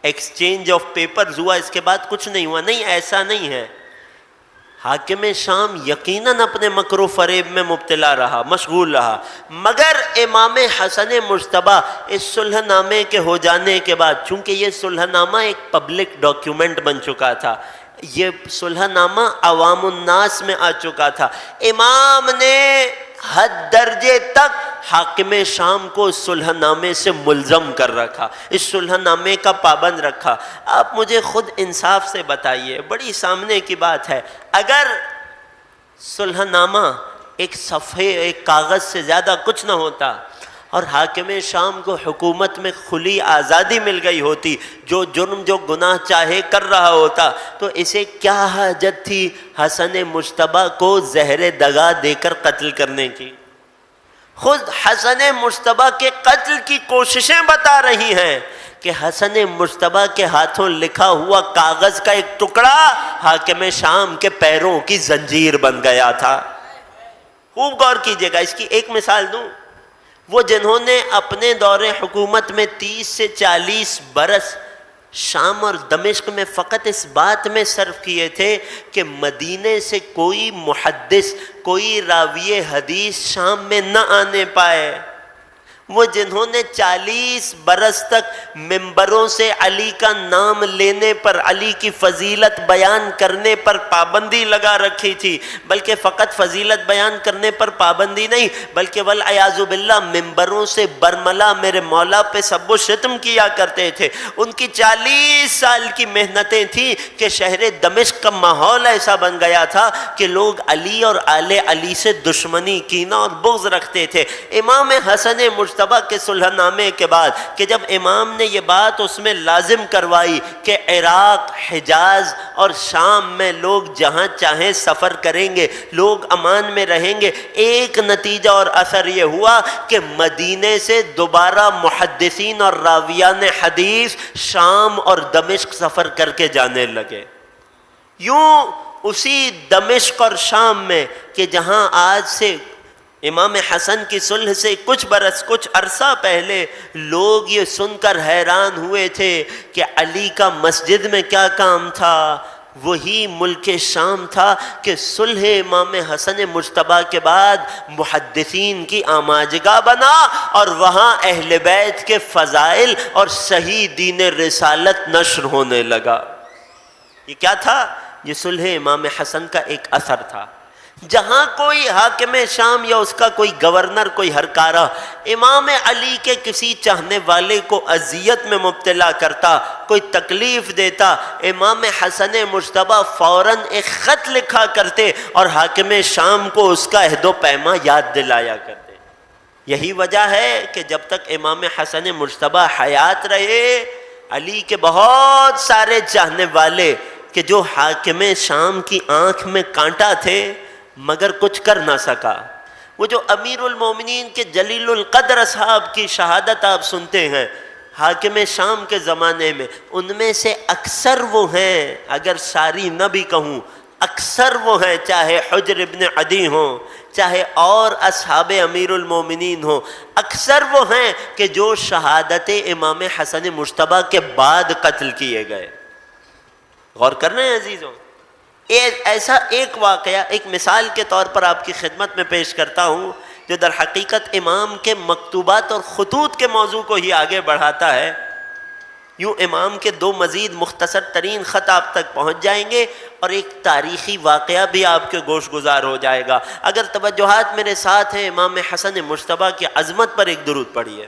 ایکسچینج آف پیپرز ہوا، اس کے بعد کچھ نہیں ہوا۔ نہیں، ایسا نہیں ہے۔ حاکم شام یقیناً اپنے مکر و فریب میں مبتلا رہا، مشغول رہا، مگر امام حسن مجتبی اس صلح نامے کے ہو جانے کے بعد، چونکہ یہ صلح نامہ ایک پبلک ڈاکیومنٹ بن چکا تھا، یہ صلح نامہ عوام الناس میں آ چکا تھا، امام نے حد درجے تک حاکم شام کو اس صلح نامے سے ملزم کر رکھا، اس صلح نامے کا پابند رکھا۔ آپ مجھے خود انصاف سے بتائیے، بڑی سامنے کی بات ہے، اگر صلح نامہ ایک صفحے، ایک کاغذ سے زیادہ کچھ نہ ہوتا اور حاکم شام کو حکومت میں کھلی آزادی مل گئی ہوتی، جو جرم جو گناہ چاہے کر رہا ہوتا، تو اسے کیا حاجت تھی حسن مجتبی کو زہر دغا دے کر قتل کرنے کی؟ خود حسن مجتبی کے قتل کی کوششیں بتا رہی ہیں کہ حسن مجتبی کے ہاتھوں لکھا ہوا کاغذ کا ایک ٹکڑا حاکم شام کے پیروں کی زنجیر بن گیا تھا۔ خوب غور کیجئے گا، اس کی ایک مثال دوں، وہ جنہوں نے اپنے دور حکومت میں 30 سے 40 برس شام اور دمشق میں فقط اس بات میں صرف کیے تھے کہ مدینے سے کوئی محدث، کوئی راوی حدیث شام میں نہ آنے پائے، وہ جنہوں نے 40 برس تک ممبروں سے علی کا نام لینے پر، علی کی فضیلت بیان کرنے پر پابندی لگا رکھی تھی، بلکہ فقط فضیلت بیان کرنے پر پابندی نہیں، بلکہ والعیاذ باللہ ممبروں سے برملا میرے مولا پہ سب و شتم کیا کرتے تھے، ان کی 40 سال کی محنتیں تھیں کہ شہر دمشق کا ماحول ایسا بن گیا تھا کہ لوگ علی اور آل علی سے دشمنی، کینہ اور بغض رکھتے تھے۔ امام حسن مجتبی کے صلح نامے کے بعد کہ جب امام نے یہ بات اس میں لازم کروائی کہ عراق، حجاز اور شام میں لوگ جہاں چاہیں سفر کریں گے، لوگ امان میں رہیں گے، ایک نتیجہ اور اثر یہ ہوا کہ مدینے سے دوبارہ محدثین اور راویان حدیث شام اور دمشق سفر کر کے جانے لگے۔ یوں اسی دمشق اور شام میں کہ جہاں آج سے امام حسن کی صلح سے کچھ برس، کچھ عرصہ پہلے لوگ یہ سن کر حیران ہوئے تھے کہ علی کا مسجد میں کیا کام تھا، وہی ملک شام تھا کہ صلح امام حسن مجتبی کے بعد محدثین کی آماجگاہ بنا اور وہاں اہل بیت کے فضائل اور صحیح دین رسالت نشر ہونے لگا۔ یہ کیا تھا؟ یہ صلح امام حسن کا ایک اثر تھا۔ جہاں کوئی حاکم شام یا اس کا کوئی گورنر، کوئی ہرکارہ امام علی کے کسی چاہنے والے کو اذیت میں مبتلا کرتا، کوئی تکلیف دیتا، امام حسن مجتبی فوراً ایک خط لکھا کرتے اور حاکم شام کو اس کا عہد و پیما یاد دلایا کرتے۔ یہی وجہ ہے کہ جب تک امام حسن مجتبی حیات رہے، علی کے بہت سارے چاہنے والے کہ جو حاکم شام کی آنکھ میں کانٹا تھے مگر کچھ کر نہ سکا، وہ جو امیر المومنین کے جلیل القدر اصحاب کی شہادت آپ سنتے ہیں حاکم شام کے زمانے میں، ان میں سے اکثر وہ ہیں، اگر ساری نہ بھی کہوں، اکثر وہ ہیں، چاہے حجر ابن عدی ہوں، چاہے اور اصحاب امیر المومنین ہوں، اکثر وہ ہیں کہ جو شہادت امام حسن مجتبی کے بعد قتل کیے گئے۔ غور کر رہے ہیں عزیزوں؟ ایسا ایک واقعہ ایک مثال کے طور پر آپ کی خدمت میں پیش کرتا ہوں جو در حقیقت امام کے مکتوبات اور خطوط کے موضوع کو ہی آگے بڑھاتا ہے۔ یوں امام کے دو مزید مختصر ترین خط آپ تک پہنچ جائیں گے اور ایک تاریخی واقعہ بھی آپ کے گوش گزار ہو جائے گا۔ اگر توجہات میرے ساتھ ہیں، امام حسن مجتبیٰ کی عظمت پر ایک درود پڑھیے۔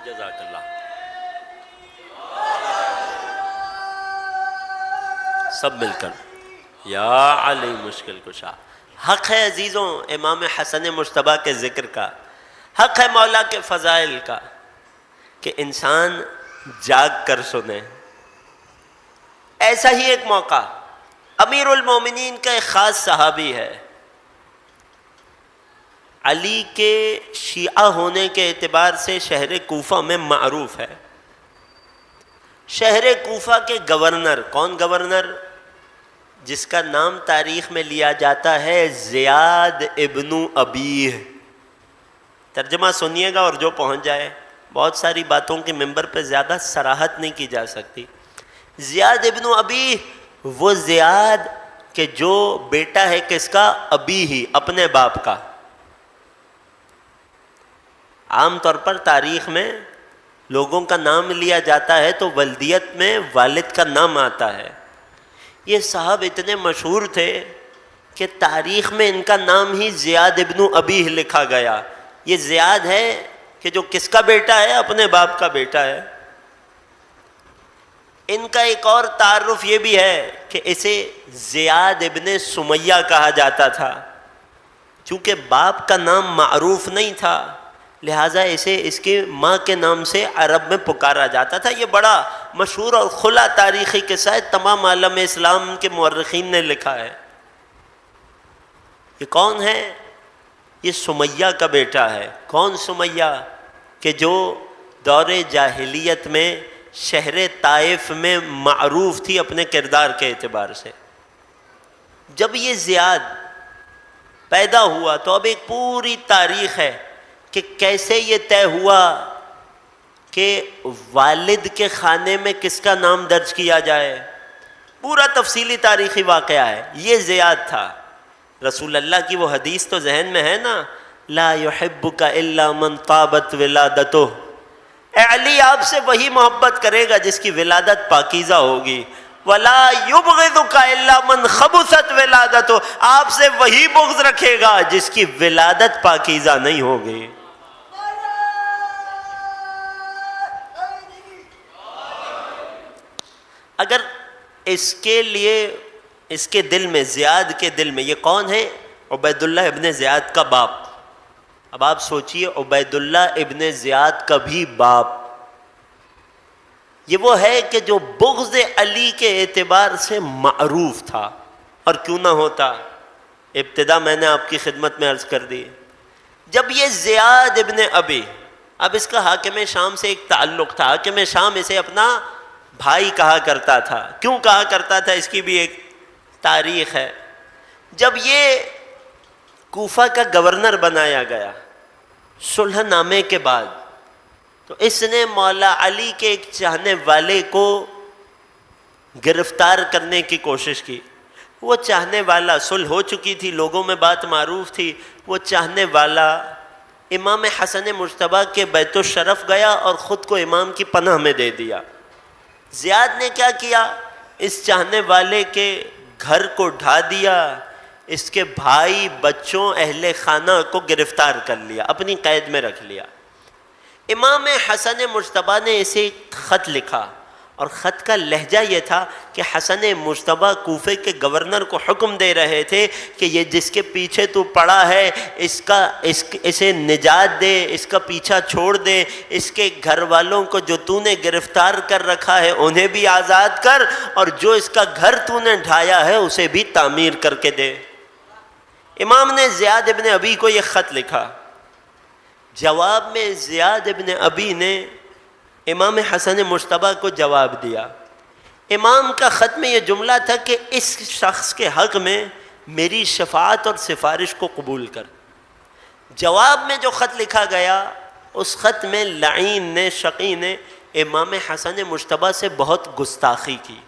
جزاک اللہ۔ سب مل کر یا علی مشکل کشا۔ حق ہے عزیزوں امام حسن مجتبیٰ کے ذکر کا، حق ہے مولا کے فضائل کا کہ انسان جاگ کر سنے۔ ایسا ہی ایک موقع امیر المومنین کا ایک خاص صحابی ہے، علی کے شیعہ ہونے کے اعتبار سے شہر کوفہ میں معروف ہے۔ شہر کوفہ کے گورنر، کون گورنر؟ جس کا نام تاریخ میں لیا جاتا ہے زیاد ابن ابیہ۔ ترجمہ سنیے گا اور جو پہنچ جائے، بہت ساری باتوں کے ممبر پہ زیادہ صراحت نہیں کی جا سکتی۔ زیاد ابن ابیہ، وہ زیاد کہ جو بیٹا ہے کس کا؟ ابی ہی، اپنے باپ کا۔ عام طور پر تاریخ میں لوگوں کا نام لیا جاتا ہے تو ولدیت میں والد کا نام آتا ہے۔ یہ صاحب اتنے مشہور تھے کہ تاریخ میں ان کا نام ہی زیاد ابن ابیہ لکھا گیا۔ یہ زیاد ہے کہ جو کس کا بیٹا ہے؟ اپنے باپ کا بیٹا ہے۔ ان کا ایک اور تعارف یہ بھی ہے کہ اسے زیاد ابن سمیہ کہا جاتا تھا، چونکہ باپ کا نام معروف نہیں تھا لہٰذا اسے اس کی ماں کے نام سے عرب میں پکارا جاتا تھا۔ یہ بڑا مشہور اور کھلا تاریخی قصہ ہے، تمام عالم اسلام کے مورخین نے لکھا ہے۔ یہ کون ہے؟ یہ سمیہ کا بیٹا ہے۔ کون سمیہ؟ کہ جو دور جاہلیت میں شہر طائف میں معروف تھی اپنے کردار کے اعتبار سے۔ جب یہ زیاد پیدا ہوا تو اب ایک پوری تاریخ ہے کہ کیسے یہ طے ہوا کہ والد کے خانے میں کس کا نام درج کیا جائے، پورا تفصیلی تاریخی واقعہ ہے۔ یہ زیاد تھا۔ رسول اللہ کی وہ حدیث تو ذہن میں ہے نا، لا يحبک الا من طابت ولادتہ، اے علی آپ سے وہی محبت کرے گا جس کی ولادت پاکیزہ ہوگی، ولا یبغضک الا من خبثت ولادتہ، آپ سے وہی بغض رکھے گا جس کی ولادت پاکیزہ نہیں ہوگی۔ اگر اس کے لیے اس کے دل میں، زیاد کے دل میں، یہ کون ہے؟ عبید اللہ ابن زیاد کا باپ۔ اب آپ سوچئے عبید اللہ ابن زیاد کا بھی باپ، یہ وہ ہے کہ جو بغض علی کے اعتبار سے معروف تھا، اور کیوں نہ ہوتا، ابتدا میں نے آپ کی خدمت میں عرض کر دی۔ جب یہ زیاد ابن ابی، اب اس کا حاکم شام سے ایک تعلق تھا، حاکم شام اسے اپنا بھائی کہا کرتا تھا۔ کیوں کہا کرتا تھا؟ اس کی بھی ایک تاریخ ہے۔ جب یہ کوفہ کا گورنر بنایا گیا صلح نامے کے بعد، تو اس نے مولا علی کے ایک چاہنے والے کو گرفتار کرنے کی کوشش کی۔ وہ چاہنے والا، صلح ہو چکی تھی، لوگوں میں بات معروف تھی، وہ چاہنے والا امام حسن مجتبیٰ کے بیت الشرف گیا اور خود کو امام کی پناہ میں دے دیا۔ زیاد نے کیا کیا؟ اس چاہنے والے کے گھر کو ڈھا دیا، اس کے بھائی، بچوں، اہل خانہ کو گرفتار کر لیا، اپنی قید میں رکھ لیا۔ امام حسن مجتبیٰ نے اسے ایک خط لکھا، اور خط کا لہجہ یہ تھا کہ حسن مجتبیٰ کوفے کے گورنر کو حکم دے رہے تھے کہ یہ جس کے پیچھے تو پڑا ہے اسے نجات دے، اس کا پیچھا چھوڑ دے، اس کے گھر والوں کو جو تو نے گرفتار کر رکھا ہے انہیں بھی آزاد کر، اور جو اس کا گھر تو نے ڈھایا ہے اسے بھی تعمیر کر کے دے۔ امام نے زیاد ابن ابی کو یہ خط لکھا۔ جواب میں زیاد ابن ابی نے امام حسن مجتبیٰ کو جواب دیا۔ امام کا خط میں یہ جملہ تھا کہ اس شخص کے حق میں میری شفاعت اور سفارش کو قبول کر۔ جواب میں جو خط لکھا گیا، اس خط میں لعین نے، شقی نے امام حسن مجتبیٰ سے بہت گستاخی کی۔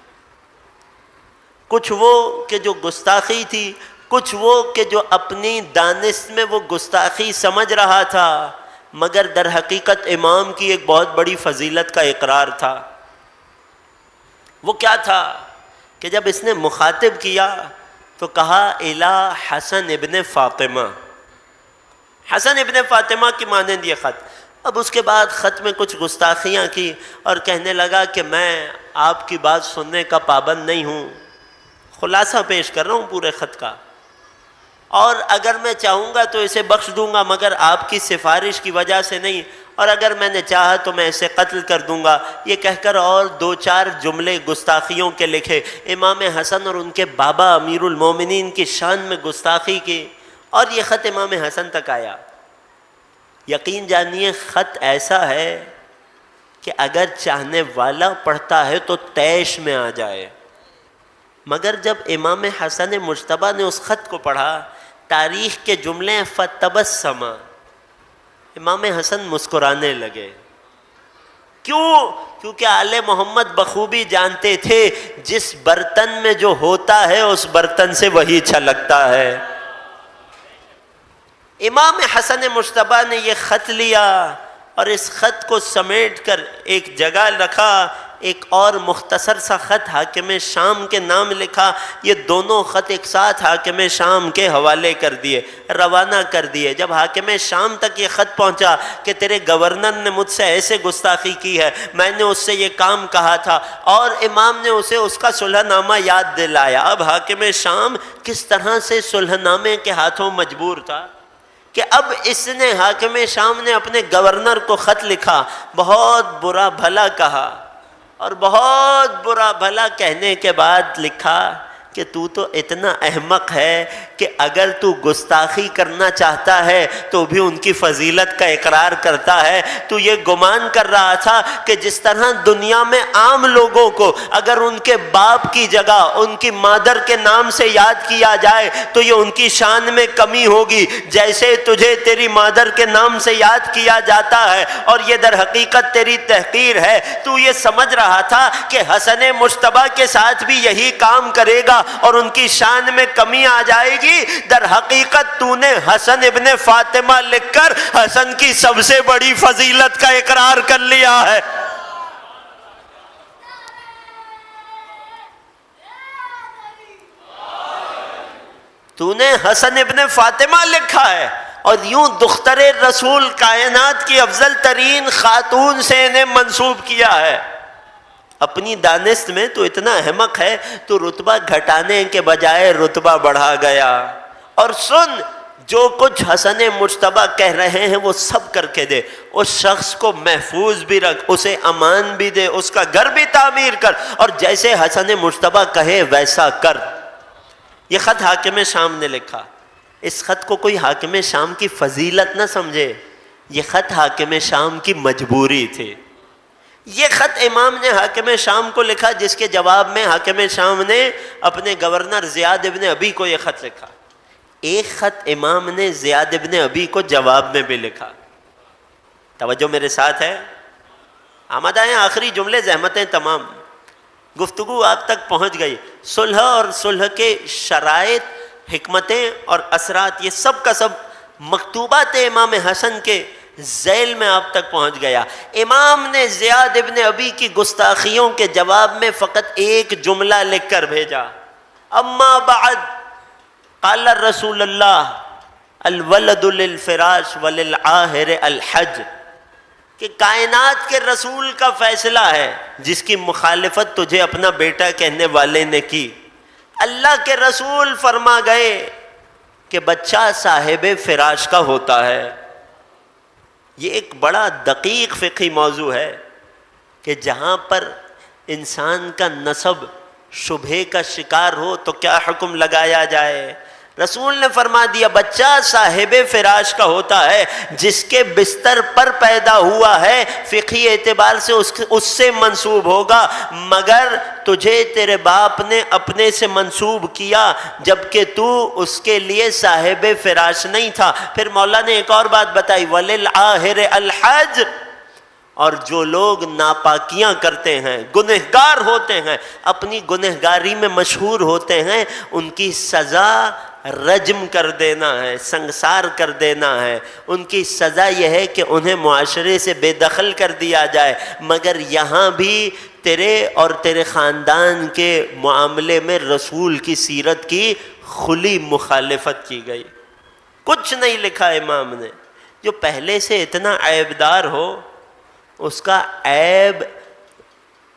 کچھ وہ کہ جو گستاخی تھی، کچھ وہ کہ جو اپنی دانست میں وہ گستاخی سمجھ رہا تھا، مگر در حقیقت امام کی ایک بہت بڑی فضیلت کا اقرار تھا۔ وہ کیا تھا کہ جب اس نے مخاطب کیا تو کہا الی حسن ابن فاطمہ، حسن ابن فاطمہ کی مانند یہ خط۔ اب اس کے بعد خط میں کچھ گستاخیاں کی اور کہنے لگا کہ میں آپ کی بات سننے کا پابند نہیں ہوں، خلاصہ پیش کر رہا ہوں پورے خط کا، اور اگر میں چاہوں گا تو اسے بخش دوں گا مگر آپ کی سفارش کی وجہ سے نہیں، اور اگر میں نے چاہا تو میں اسے قتل کر دوں گا، یہ کہہ کر اور 2-4 جملے گستاخیوں کے لکھے، امام حسن اور ان کے بابا امیر المومنین کی شان میں گستاخی کی، اور یہ خط امام حسن تک آیا۔ یقین جانیے خط ایسا ہے کہ اگر چاہنے والا پڑھتا ہے تو طیش میں آ جائے، مگر جب امام حسن مجتبیٰ نے اس خط کو پڑھا، تاریخ کے جملے فتبسم، امام حسن مسکرانے لگے۔ کیوں؟ کیونکہ آل محمد بخوبی جانتے تھے جس برتن میں جو ہوتا ہے اس برتن سے وہی چھلکتا ہے۔ امام حسن مجتبیٰ نے یہ خط لیا اور اس خط کو سمیٹ کر ایک جگہ رکھا، ایک اور مختصر سا خط حاکم شام کے نام لکھا، یہ دونوں خط ایک ساتھ حاکم شام کے حوالے کر دیے، روانہ کر دیے۔ جب حاکم شام تک یہ خط پہنچا کہ تیرے گورنر نے مجھ سے ایسے گستاخی کی ہے، میں نے اس سے یہ کام کہا تھا، اور امام نے اسے اس کا صلح نامہ یاد دلایا۔ اب حاکم شام کس طرح سے صلح نامے کے ہاتھوں مجبور تھا کہ اب اس نے، حاکم شام نے اپنے گورنر کو خط لکھا، بہت برا بھلا کہا، اور بہت برا بھلا کہنے کے بعد لکھا کہ تو اتنا احمق ہے کہ اگر تو گستاخی کرنا چاہتا ہے تو بھی ان کی فضیلت کا اقرار کرتا ہے۔ تو یہ گمان کر رہا تھا کہ جس طرح دنیا میں عام لوگوں کو اگر ان کے باپ کی جگہ ان کی مادر کے نام سے یاد کیا جائے تو یہ ان کی شان میں کمی ہوگی، جیسے تجھے تیری مادر کے نام سے یاد کیا جاتا ہے اور یہ در حقیقت تیری تحقیر ہے۔ تو یہ سمجھ رہا تھا کہ حسن مجتبیٰ کے ساتھ بھی یہی کام کرے گا اور ان کی شان میں کمی آ جائے گی، در حقیقت تو نے حسن ابن فاطمہ لکھ کر حسن کی سب سے بڑی فضیلت کا اقرار کر لیا ہے۔ تو نے حسن ابن فاطمہ لکھا ہے اور یوں دختر رسول کائنات کی افضل ترین خاتون سے انہیں منسوب کیا ہے۔ اپنی دانست میں تو اتنا احمق ہے تو رتبہ گھٹانے کے بجائے رتبہ بڑھا گیا۔ اور سن، جو کچھ حسن مجتبیٰ کہہ رہے ہیں وہ سب کر کے دے، اس شخص کو محفوظ بھی رکھ، اسے امان بھی دے، اس کا گھر بھی تعمیر کر، اور جیسے حسن مجتبیٰ کہے ویسا کر۔ یہ خط حاکم شام نے لکھا۔ اس خط کو کوئی حاکم شام کی فضیلت نہ سمجھے، یہ خط حاکم شام کی مجبوری تھی۔ یہ خط امام نے حاکم شام کو لکھا، جس کے جواب میں حاکم شام نے اپنے گورنر زیاد ابن ابی کو یہ خط لکھا۔ ایک خط امام نے زیاد ابن ابی کو جواب میں بھی لکھا۔ توجہ میرے ساتھ ہے؟ آمد آئیں، آخری جملے، زحمتیں تمام، گفتگو آپ تک پہنچ گئی۔ صلح اور صلح کے شرائط، حکمتیں اور اثرات، یہ سب کا سب مکتوبات امام حسن کے ذیل میں آپ تک پہنچ گیا۔ امام نے زیاد ابن ابی کی گستاخیوں کے جواب میں فقط ایک جملہ لکھ کر بھیجا، اما بعد قال رسول اللہ الولد للفراش وللعاہر الحج، کہ کائنات کے رسول کا فیصلہ ہے جس کی مخالفت تجھے اپنا بیٹا کہنے والے نے کی۔ اللہ کے رسول فرما گئے کہ بچہ صاحب فراش کا ہوتا ہے۔ یہ ایک بڑا دقیق فقہی موضوع ہے کہ جہاں پر انسان کا نسب شبہے کا شکار ہو تو کیا حکم لگایا جائے۔ رسول نے فرما دیا بچہ صاحب فراش کا ہوتا ہے، جس کے بستر پر پیدا ہوا ہے فقہی اعتبار سے اس سے منسوب ہوگا، مگر تجھے تیرے باپ نے اپنے سے منسوب کیا جبکہ تو اس کے لیے صاحب فراش نہیں تھا۔ پھر مولا نے ایک اور بات بتائی، وَلِلْعَاهِرِ الْحَجْ، اور جو لوگ ناپاکیاں کرتے ہیں، گنہگار ہوتے ہیں، اپنی گنہگاری میں مشہور ہوتے ہیں، ان کی سزا رجم کر دینا ہے، سنگسار کر دینا ہے۔ ان کی سزا یہ ہے کہ انہیں معاشرے سے بے دخل کر دیا جائے، مگر یہاں بھی تیرے اور تیرے خاندان کے معاملے میں رسول کی سیرت کی کھلی مخالفت کی گئی۔ کچھ نہیں لکھا امام نے۔ جو پہلے سے اتنا عیبدار ہو، اس کا عیب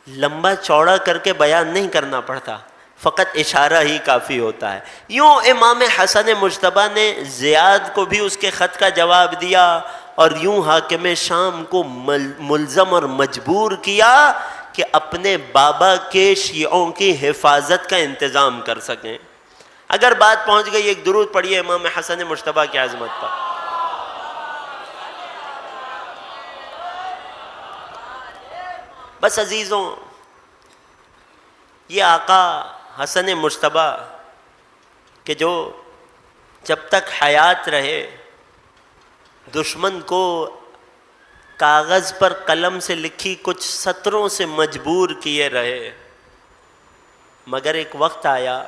لمبا چوڑا کر کے بیان نہیں کرنا پڑتا، فقط اشارہ ہی کافی ہوتا ہے۔ یوں امام حسن مجتبیٰ نے زیاد کو بھی اس کے خط کا جواب دیا، اور یوں حاکم شام کو ملزم اور مجبور کیا کہ اپنے بابا کے شیعوں کی حفاظت کا انتظام کر سکیں۔ اگر بات پہنچ گئی، ایک درود پڑھیے امام حسن مجتبیٰ کی عظمت پر۔ بس عزیزوں، یہ آقا حسن مجتبیٰ کہ جو جب تک حیات رہے دشمن کو کاغذ پر قلم سے لکھی کچھ سطروں سے مجبور کیے رہے، مگر ایک وقت آیا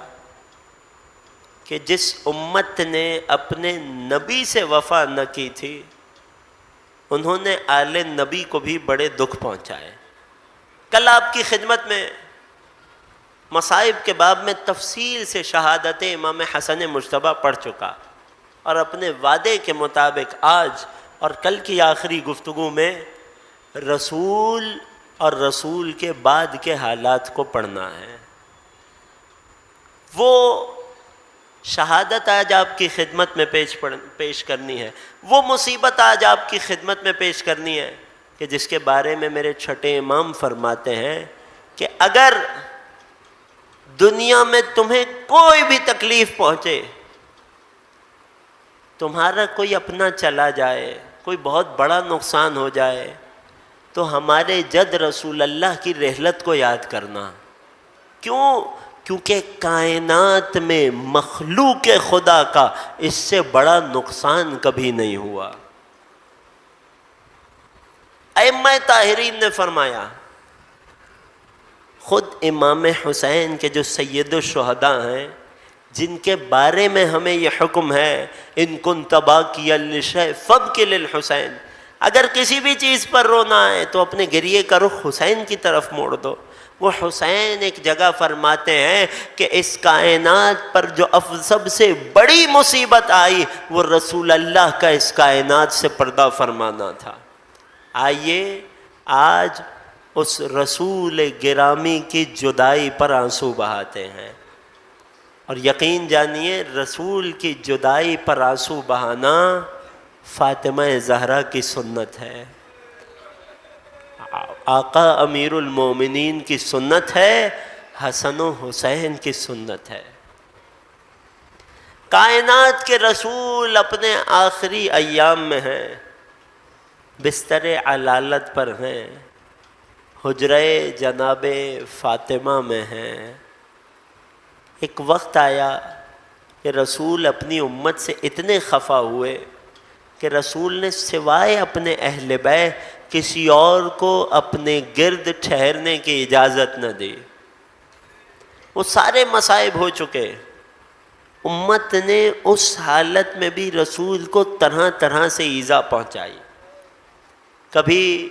کہ جس امت نے اپنے نبی سے وفا نہ کی تھی، انہوں نے آل نبی کو بھی بڑے دکھ پہنچائے۔ کل آپ کی خدمت میں مصائب کے باب میں تفصیل سے شہادت امام حسن مجتبیٰ پڑھ چکا، اور اپنے وعدے کے مطابق آج اور کل کی آخری گفتگو میں رسول اور رسول کے بعد کے حالات کو پڑھنا ہے۔ وہ شہادت آج آپ کی خدمت میں پیش کرنی ہے، وہ مصیبت آج آپ کی خدمت میں پیش کرنی ہے کہ جس کے بارے میں میرے چھٹے امام فرماتے ہیں کہ اگر دنیا میں تمہیں کوئی بھی تکلیف پہنچے، تمہارا کوئی اپنا چلا جائے، کوئی بہت بڑا نقصان ہو جائے، تو ہمارے جد رسول اللہ کی رحلت کو یاد کرنا۔ کیوں؟ کیونکہ کائنات میں مخلوق خدا کا اس سے بڑا نقصان کبھی نہیں ہوا۔ ائمہ طاہرین نے فرمایا، خود امام حسین کے جو سید الشہداء ہیں، جن کے بارے میں ہمیں یہ حکم ہے ان کنت باکیا لشیء فابکی للحسین، اگر کسی بھی چیز پر رونا ہے تو اپنے گریے کا رخ حسین کی طرف موڑ دو۔ وہ حسین ایک جگہ فرماتے ہیں کہ اس کائنات پر جو سب سے بڑی مصیبت آئی وہ رسول اللہ کا اس کائنات سے پردہ فرمانا تھا۔ آئیے آج اس رسول گرامی کی جدائی پر آنسو بہاتے ہیں، اور یقین جانیے رسول کی جدائی پر آنسو بہانا فاطمہ زہرا کی سنت ہے، آقا امیر المومنین کی سنت ہے، حسن و حسین کی سنت ہے۔ کائنات کے رسول اپنے آخری ایام میں ہیں، بستر علالت پر ہیں، حجرہ جناب فاطمہ میں ہیں۔ ایک وقت آیا کہ رسول اپنی امت سے اتنے خفا ہوئے کہ رسول نے سوائے اپنے اہل بیت کسی اور کو اپنے گرد ٹھہرنے کی اجازت نہ دی۔ وہ سارے مصائب ہو چکے، امت نے اس حالت میں بھی رسول کو طرح طرح سے ایذا پہنچائی۔ کبھی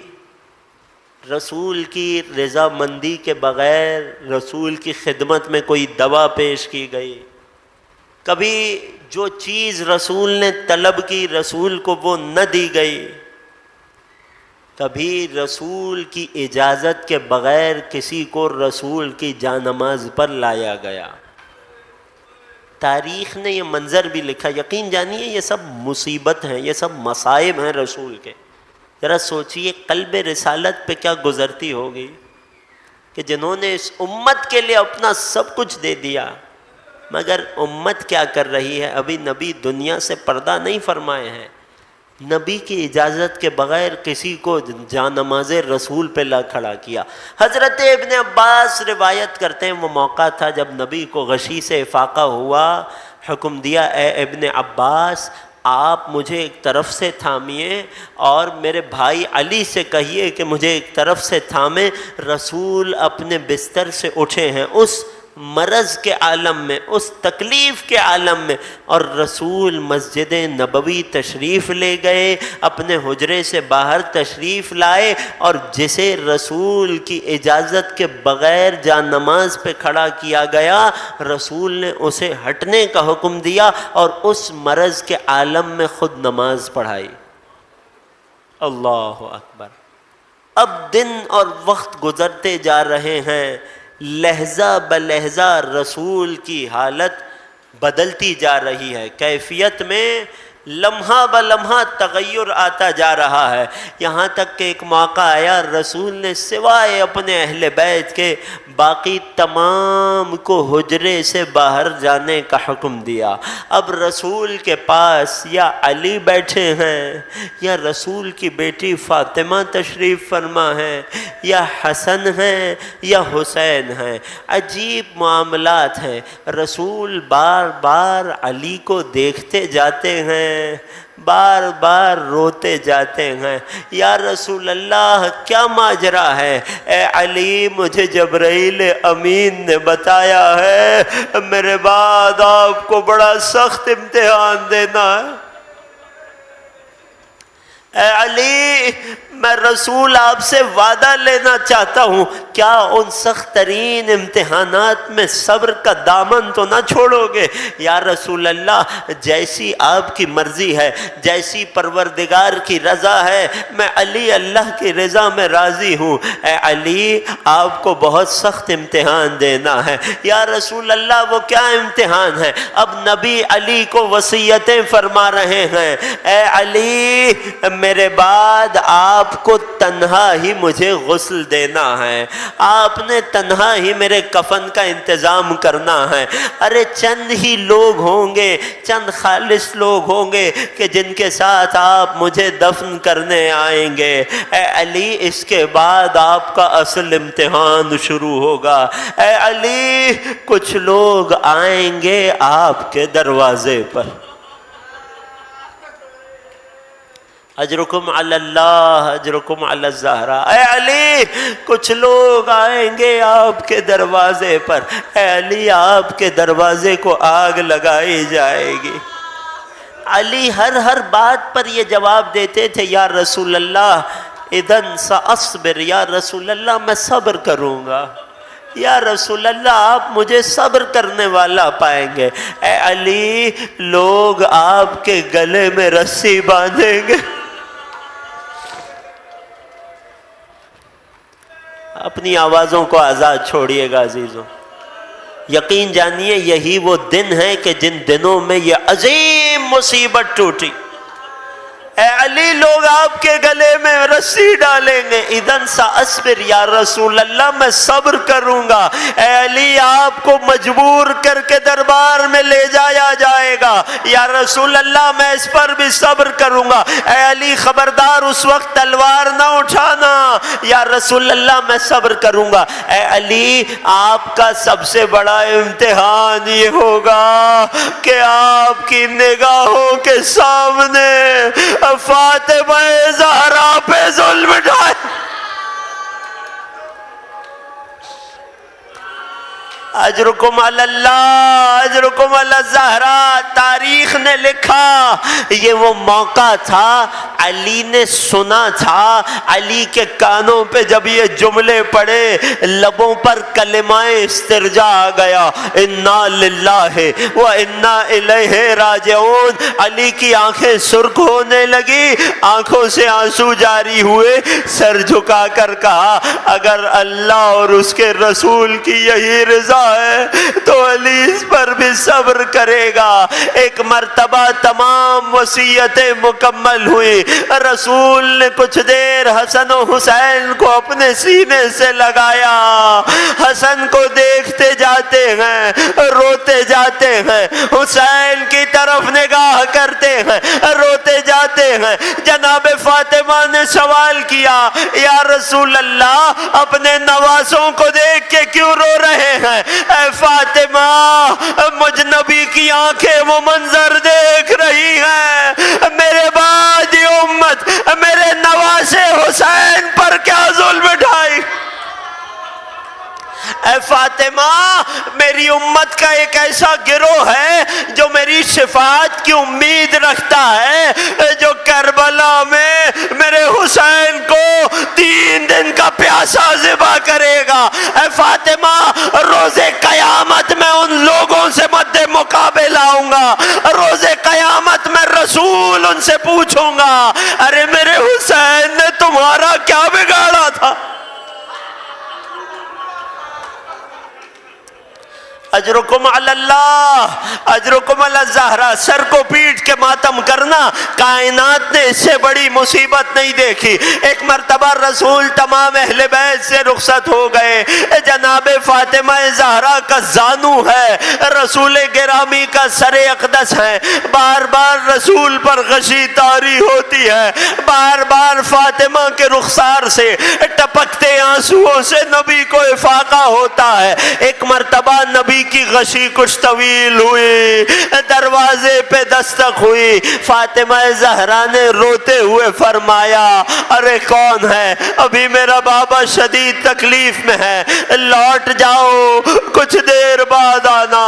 رسول کی رضامندی کے بغیر رسول کی خدمت میں کوئی دوا پیش کی گئی، کبھی جو چیز رسول نے طلب کی رسول کو وہ نہ دی گئی، کبھی رسول کی اجازت کے بغیر کسی کو رسول کی جانماز پر لایا گیا۔ تاریخ نے یہ منظر بھی لکھا۔ یقین جانیے یہ سب مصیبت ہیں، یہ سب مصائب ہیں رسول کے۔ ذرا سوچئے قلب رسالت پہ کیا گزرتی ہوگی کہ جنہوں نے اس امت کے لیے اپنا سب کچھ دے دیا، مگر امت کیا کر رہی ہے؟ ابھی نبی دنیا سے پردہ نہیں فرمائے ہیں، نبی کی اجازت کے بغیر کسی کو جانماز رسول پہ لا کھڑا کیا۔ حضرت ابن عباس روایت کرتے ہیں وہ موقع تھا جب نبی کو غشی سے افاقہ ہوا، حکم دیا اے ابن عباس آپ مجھے ایک طرف سے تھامیے اور میرے بھائی علی سے کہیے کہ مجھے ایک طرف سے تھامے۔ رسول اپنے بستر سے اٹھے ہیں اس مرض کے عالم میں، اس تکلیف کے عالم میں، اور رسول مسجد نبوی تشریف لے گئے، اپنے حجرے سے باہر تشریف لائے، اور جسے رسول کی اجازت کے بغیر جا نماز پہ کھڑا کیا گیا، رسول نے اسے ہٹنے کا حکم دیا اور اس مرض کے عالم میں خود نماز پڑھائی۔ اللہ اکبر۔ اب دن اور وقت گزرتے جا رہے ہیں، لہجہ بلہجہ رسول کی حالت بدلتی جا رہی ہے، کیفیت میں لمحہ بلمحہ تغیر آتا جا رہا ہے، یہاں تک کہ ایک موقع آیا رسول نے سوائے اپنے اہل بیت کے باقی تمام کو حجرے سے باہر جانے کا حکم دیا۔ اب رسول کے پاس یا علی بیٹھے ہیں، یا رسول کی بیٹی فاطمہ تشریف فرما ہے، یا حسن ہیں یا حسین ہیں۔ عجیب معاملات ہیں، رسول بار بار علی کو دیکھتے جاتے ہیں، بار بار روتے جاتے ہیں، یا رسول اللہ کیا ماجرا ہے؟ اے علی مجھے جبرائیل امین نے بتایا ہے میرے بعد آپ کو بڑا سخت امتحان دینا ہے۔ اے علی میں رسول آپ سے وعدہ لینا چاہتا ہوں، کیا ان سخت ترین امتحانات میں صبر کا دامن تو نہ چھوڑو گے؟ یا رسول اللہ جیسی آپ کی مرضی ہے، جیسی پروردگار کی رضا ہے، میں علی اللہ کی رضا میں راضی ہوں۔ اے علی آپ کو بہت سخت امتحان دینا ہے۔ یا رسول اللہ وہ کیا امتحان ہے؟ اب نبی علی کو وصیتیں فرما رہے ہیں، اے علی میرے بعد آپ کو تنہا ہی مجھے غسل دینا ہے، آپ نے تنہا ہی میرے کفن کا انتظام کرنا ہے۔ ارے چند ہی لوگ ہوں گے، چند خالص لوگ ہوں گے کہ جن کے ساتھ آپ مجھے دفن کرنے آئیں گے۔ اے علی اس کے بعد آپ کا اصل امتحان شروع ہوگا۔ اے علی کچھ لوگ آئیں گے آپ کے دروازے پر، اجرکم علی اللہ اجرکم علی الزہرا۔ اے علی کچھ لوگ آئیں گے آپ کے دروازے پر، اے علی آپ کے دروازے کو آگ لگائی جائے گی۔ علی ہر بات پر یہ جواب دیتے تھے، یا رسول اللہ اذن سأصبر، یا رسول اللہ میں صبر کروں گا، یا رسول اللہ آپ مجھے صبر کرنے والا پائیں گے۔ اے علی لوگ آپ کے گلے میں رسی باندھیں گے۔ اپنی آوازوں کو آزاد چھوڑیے گا عزیزوں، یقین جانیے یہی وہ دن ہے کہ جن دنوں میں یہ عظیم مصیبت ٹوٹی۔ اے علی لوگ آپ کے گلے میں رسی ڈالیں گے، اذن سأصبر یا رسول اللہ میں صبر کروں گا۔ اے علی آپ کو مجبور کر کے دربار میں لے جایا جائے گا، یا رسول اللہ میں اس پر بھی صبر کروں گا۔ اے علی خبردار اس وقت تلوار نہ اٹھانا، یا رسول اللہ میں صبر کروں گا۔ اے علی آپ کا سب سے بڑا امتحان یہ ہوگا کہ آپ کی نگاہوں کے سامنے فاطمہ زہرا پہ ظلم ڈھائے۔ اجرکم علی اللہ اجرکم علی الزہرا۔ تاریخ نے لکھا یہ وہ موقع تھا، علی نے سنا تھا، علی کے کانوں پہ جب یہ جملے پڑے لبوں پر کلمہ استرجاع آ گیا، انا للہ و انا الیہ راجعون۔ علی کی آنکھیں سرخ ہونے لگی، آنکھوں سے آنسو جاری ہوئے، سر جھکا کر کہا اگر اللہ اور اس کے رسول کی یہی رضا ہے تو علی اس پر بھی صبر کرے گا۔ ایک مرتبہ تمام وصیتیں مکمل ہوئی، رسول نے کچھ دیر حسن و حسین کو اپنے سینے سے لگایا، حسن کو دیکھتے جاتے ہیں، روتے جاتے ہیں، حسین کی طرف نگاہ کرتے ہیں، روتے جاتے دے ہیں۔ جناب فاطمہ نے سوال کیا یا رسول اللہ اپنے نواسوں کو دیکھ کے کیوں رو رہے ہیں؟ اے فاطمہ مجھ نبی کی آنکھیں وہ منظر دیکھ رہی ہیں، میرے بعد یہ امت میرے نواسے حسین پر کیا ظلم ڈھائی۔ اے فاطمہ میری امت کا ایک ایسا گروہ ہے جو میری شفاعت کی امید رکھتا ہے، جو کربلا میں میرے حسین کو 3 دن کا پیاسا ذبح کرے گا۔ اے فاطمہ روز قیامت میں ان لوگوں سے مد مقابل آؤں گا، روز قیامت میں رسول ان سے پوچھوں گا ارے میرے حسین نے تمہارا کیا بگاڑا تھا؟ اجرکم علی اللہ، اجرکم علی الزہرا۔ سر کو پیٹ کے ماتم کرنا کائنات نے اس سے بڑی مصیبت نہیں دیکھی۔ ایک مرتبہ رسول تمام اہل بیت سے رخصت ہو گئے، جناب فاطمہ زہرا کا زانو ہے، رسول گرامی کا سر اقدس ہے، بار بار رسول پر غشی طاری ہوتی ہے، بار بار فاطمہ کے رخسار سے ٹپکتے آنسوؤں سے نبی کو افاقہ ہوتا ہے۔ ایک مرتبہ نبی کی غشی کچھ طویل ہوئی، دروازے پہ دستک ہوئی، فاطمہ زہرا نے روتے ہوئے فرمایا ارے کون ہے؟ ابھی میرا بابا شدید تکلیف میں ہے، لوٹ جاؤ کچھ دیر بعد آنا۔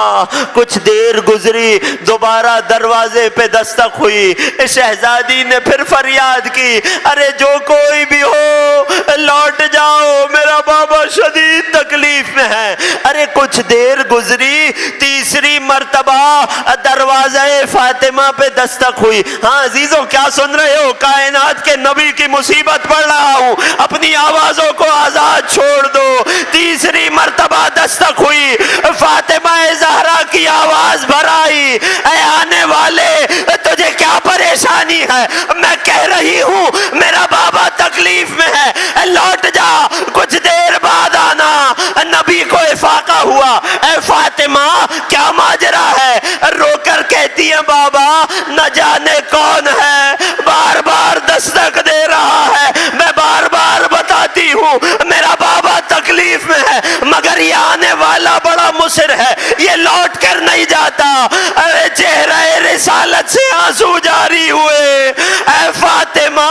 کچھ دیر گزری، دوبارہ دروازے پہ دستک ہوئی، شہزادی نے پھر فریاد کی ارے جو کوئی بھی ہو لوٹ جاؤ میرا بابا شدید تکلیف میں ہے۔ ارے کچھ دیر گزری، تیسری مرتبہ دروازہ فاطمہ پہ دستک ہوئی۔ ہاں عزیزوں کیا سن رہے ہو؟ کائنات کے نبی کی مصیبت پڑھ رہا ہوں، اپنی آوازوں کو آزاد چھوڑ دو۔ تیسری مرتبہ دستک ہوئی، فاطمہ زہرا کی آواز بھر آئی اے آنے والے تجھے کیا پریشانی ہے؟ میں کہہ رہی ہوں میرا بابا تکلیف میں ہے، لوٹ جا کچھ دیر بعد آنا۔ نبی کو افاقہ ہوا، اے فاطمہ کیا ماجرا ہے؟ رو کر کہتی ہے بابا نہ جانے کون ہے بار بار دستک دے رہا ہے، میں بار بار بتاتی ہوں میرا بابا تکلیف میں ہے، مگر یہ آنے والا بڑا مصر ہے، یہ لوٹ کر نہیں جاتا۔ ارے چہرہ رسالت سے آنسو جاری ہوئے، اے فاطمہ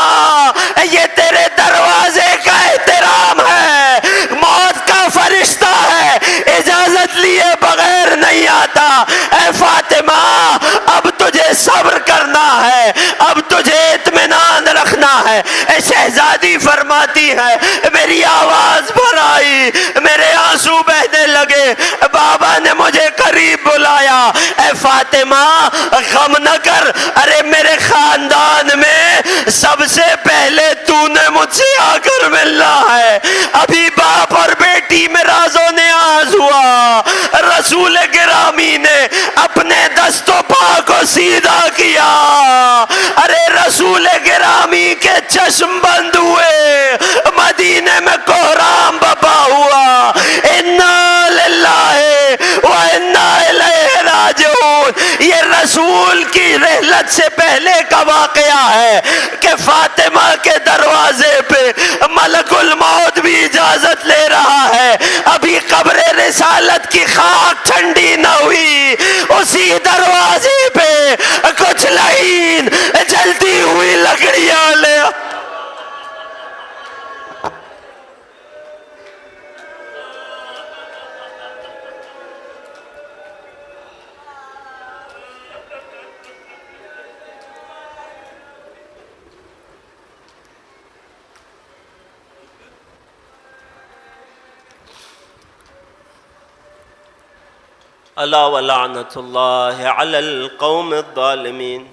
یہ تیرے دروازے کا احترام ہے، موت کا فرشتہ ہے، اجازت لیے بغیر نہیں آتا۔ اے فاطمہ اب تجھے صبر کرنا ہے، اب تجھے اطمینان رکھنا ہے۔ اے شہزادی فرماتی ہے میری آواز بھر آئی، میرے آنسو بہنے لگے، بابا نے مجھے قریب بلایا، اے فاطمہ غم نہ کر، ارے میرے خاندان میں سب سے پہلے تو نے مجھ سے آ کر ملنا ہے۔ ابھی باپ اور بیٹی میں راز و نیاز ہوا، رسول گرامی نے اپنے دست و پا کو سیدھا کیا، ارے رسول گرامی کے چشم بند ہوئے، مدینے میں کوہرام بپا ہوا۔ انا للہ و انا الیہ راجعون۔ یہ رسول کی رحلت سے پہلے کا واقعہ ہے کہ فاطمہ کے دروازے پہ ملک الموت بھی اجازت لے رہا ہے، ابھی قبر رسالت کی خاک ٹھنڈی نہ ہوئی، اسی دروازے پہ کچھ لعین جلتی ہوئی لکڑیاں لے۔ الا ولعنۃ اللہ علی القوم الظالمین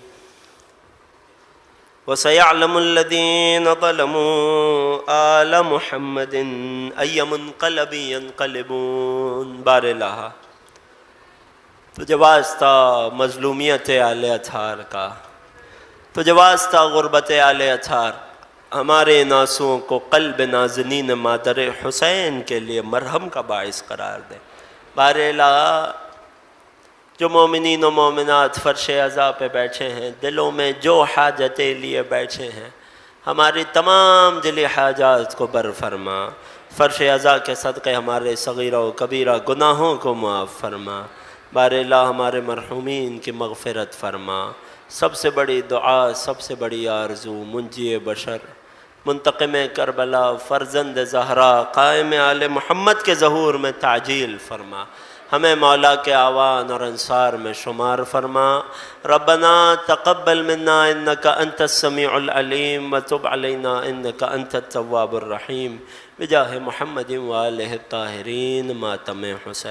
وسيعلم الذين ظلموا آل محمد أي منقلب ينقلبون۔ بار الہ تجھے واسطہ مظلومیت آل اطہار کا، تجھے واسطہ غربت آل اطہار، ہمارے ان آنسوؤں کو قلب نازنین مادر حسین کے لیے مرہم کا باعث قرار دے۔ بار الہ جو مومنین و مومنات فرش عزا پہ بیٹھے ہیں، دلوں میں جو حاجتیں لیے بیٹھے ہیں، ہماری تمام دلی حاجات کو بر فرما۔ فرش عزا کے صدقے ہمارے صغیرہ و کبیرہ گناہوں کو معاف فرما۔ بار اللہ ہمارے مرحومین کی مغفرت فرما۔ سب سے بڑی دعا، سب سے بڑی آرزو، منجی بشر، منتقم کربلا، فرزند زہرا، قائم آل محمد کے ظہور میں تعجیل فرما۔ ہمیں مولا کے اعوان اور انصار میں شمار فرما۔ ربنا تقبل منا انک انت السمیع العلیم وتب علینا انک انت التواب الرحیم بجاہ محمد وآلہ الطاہرین ماتم حسین۔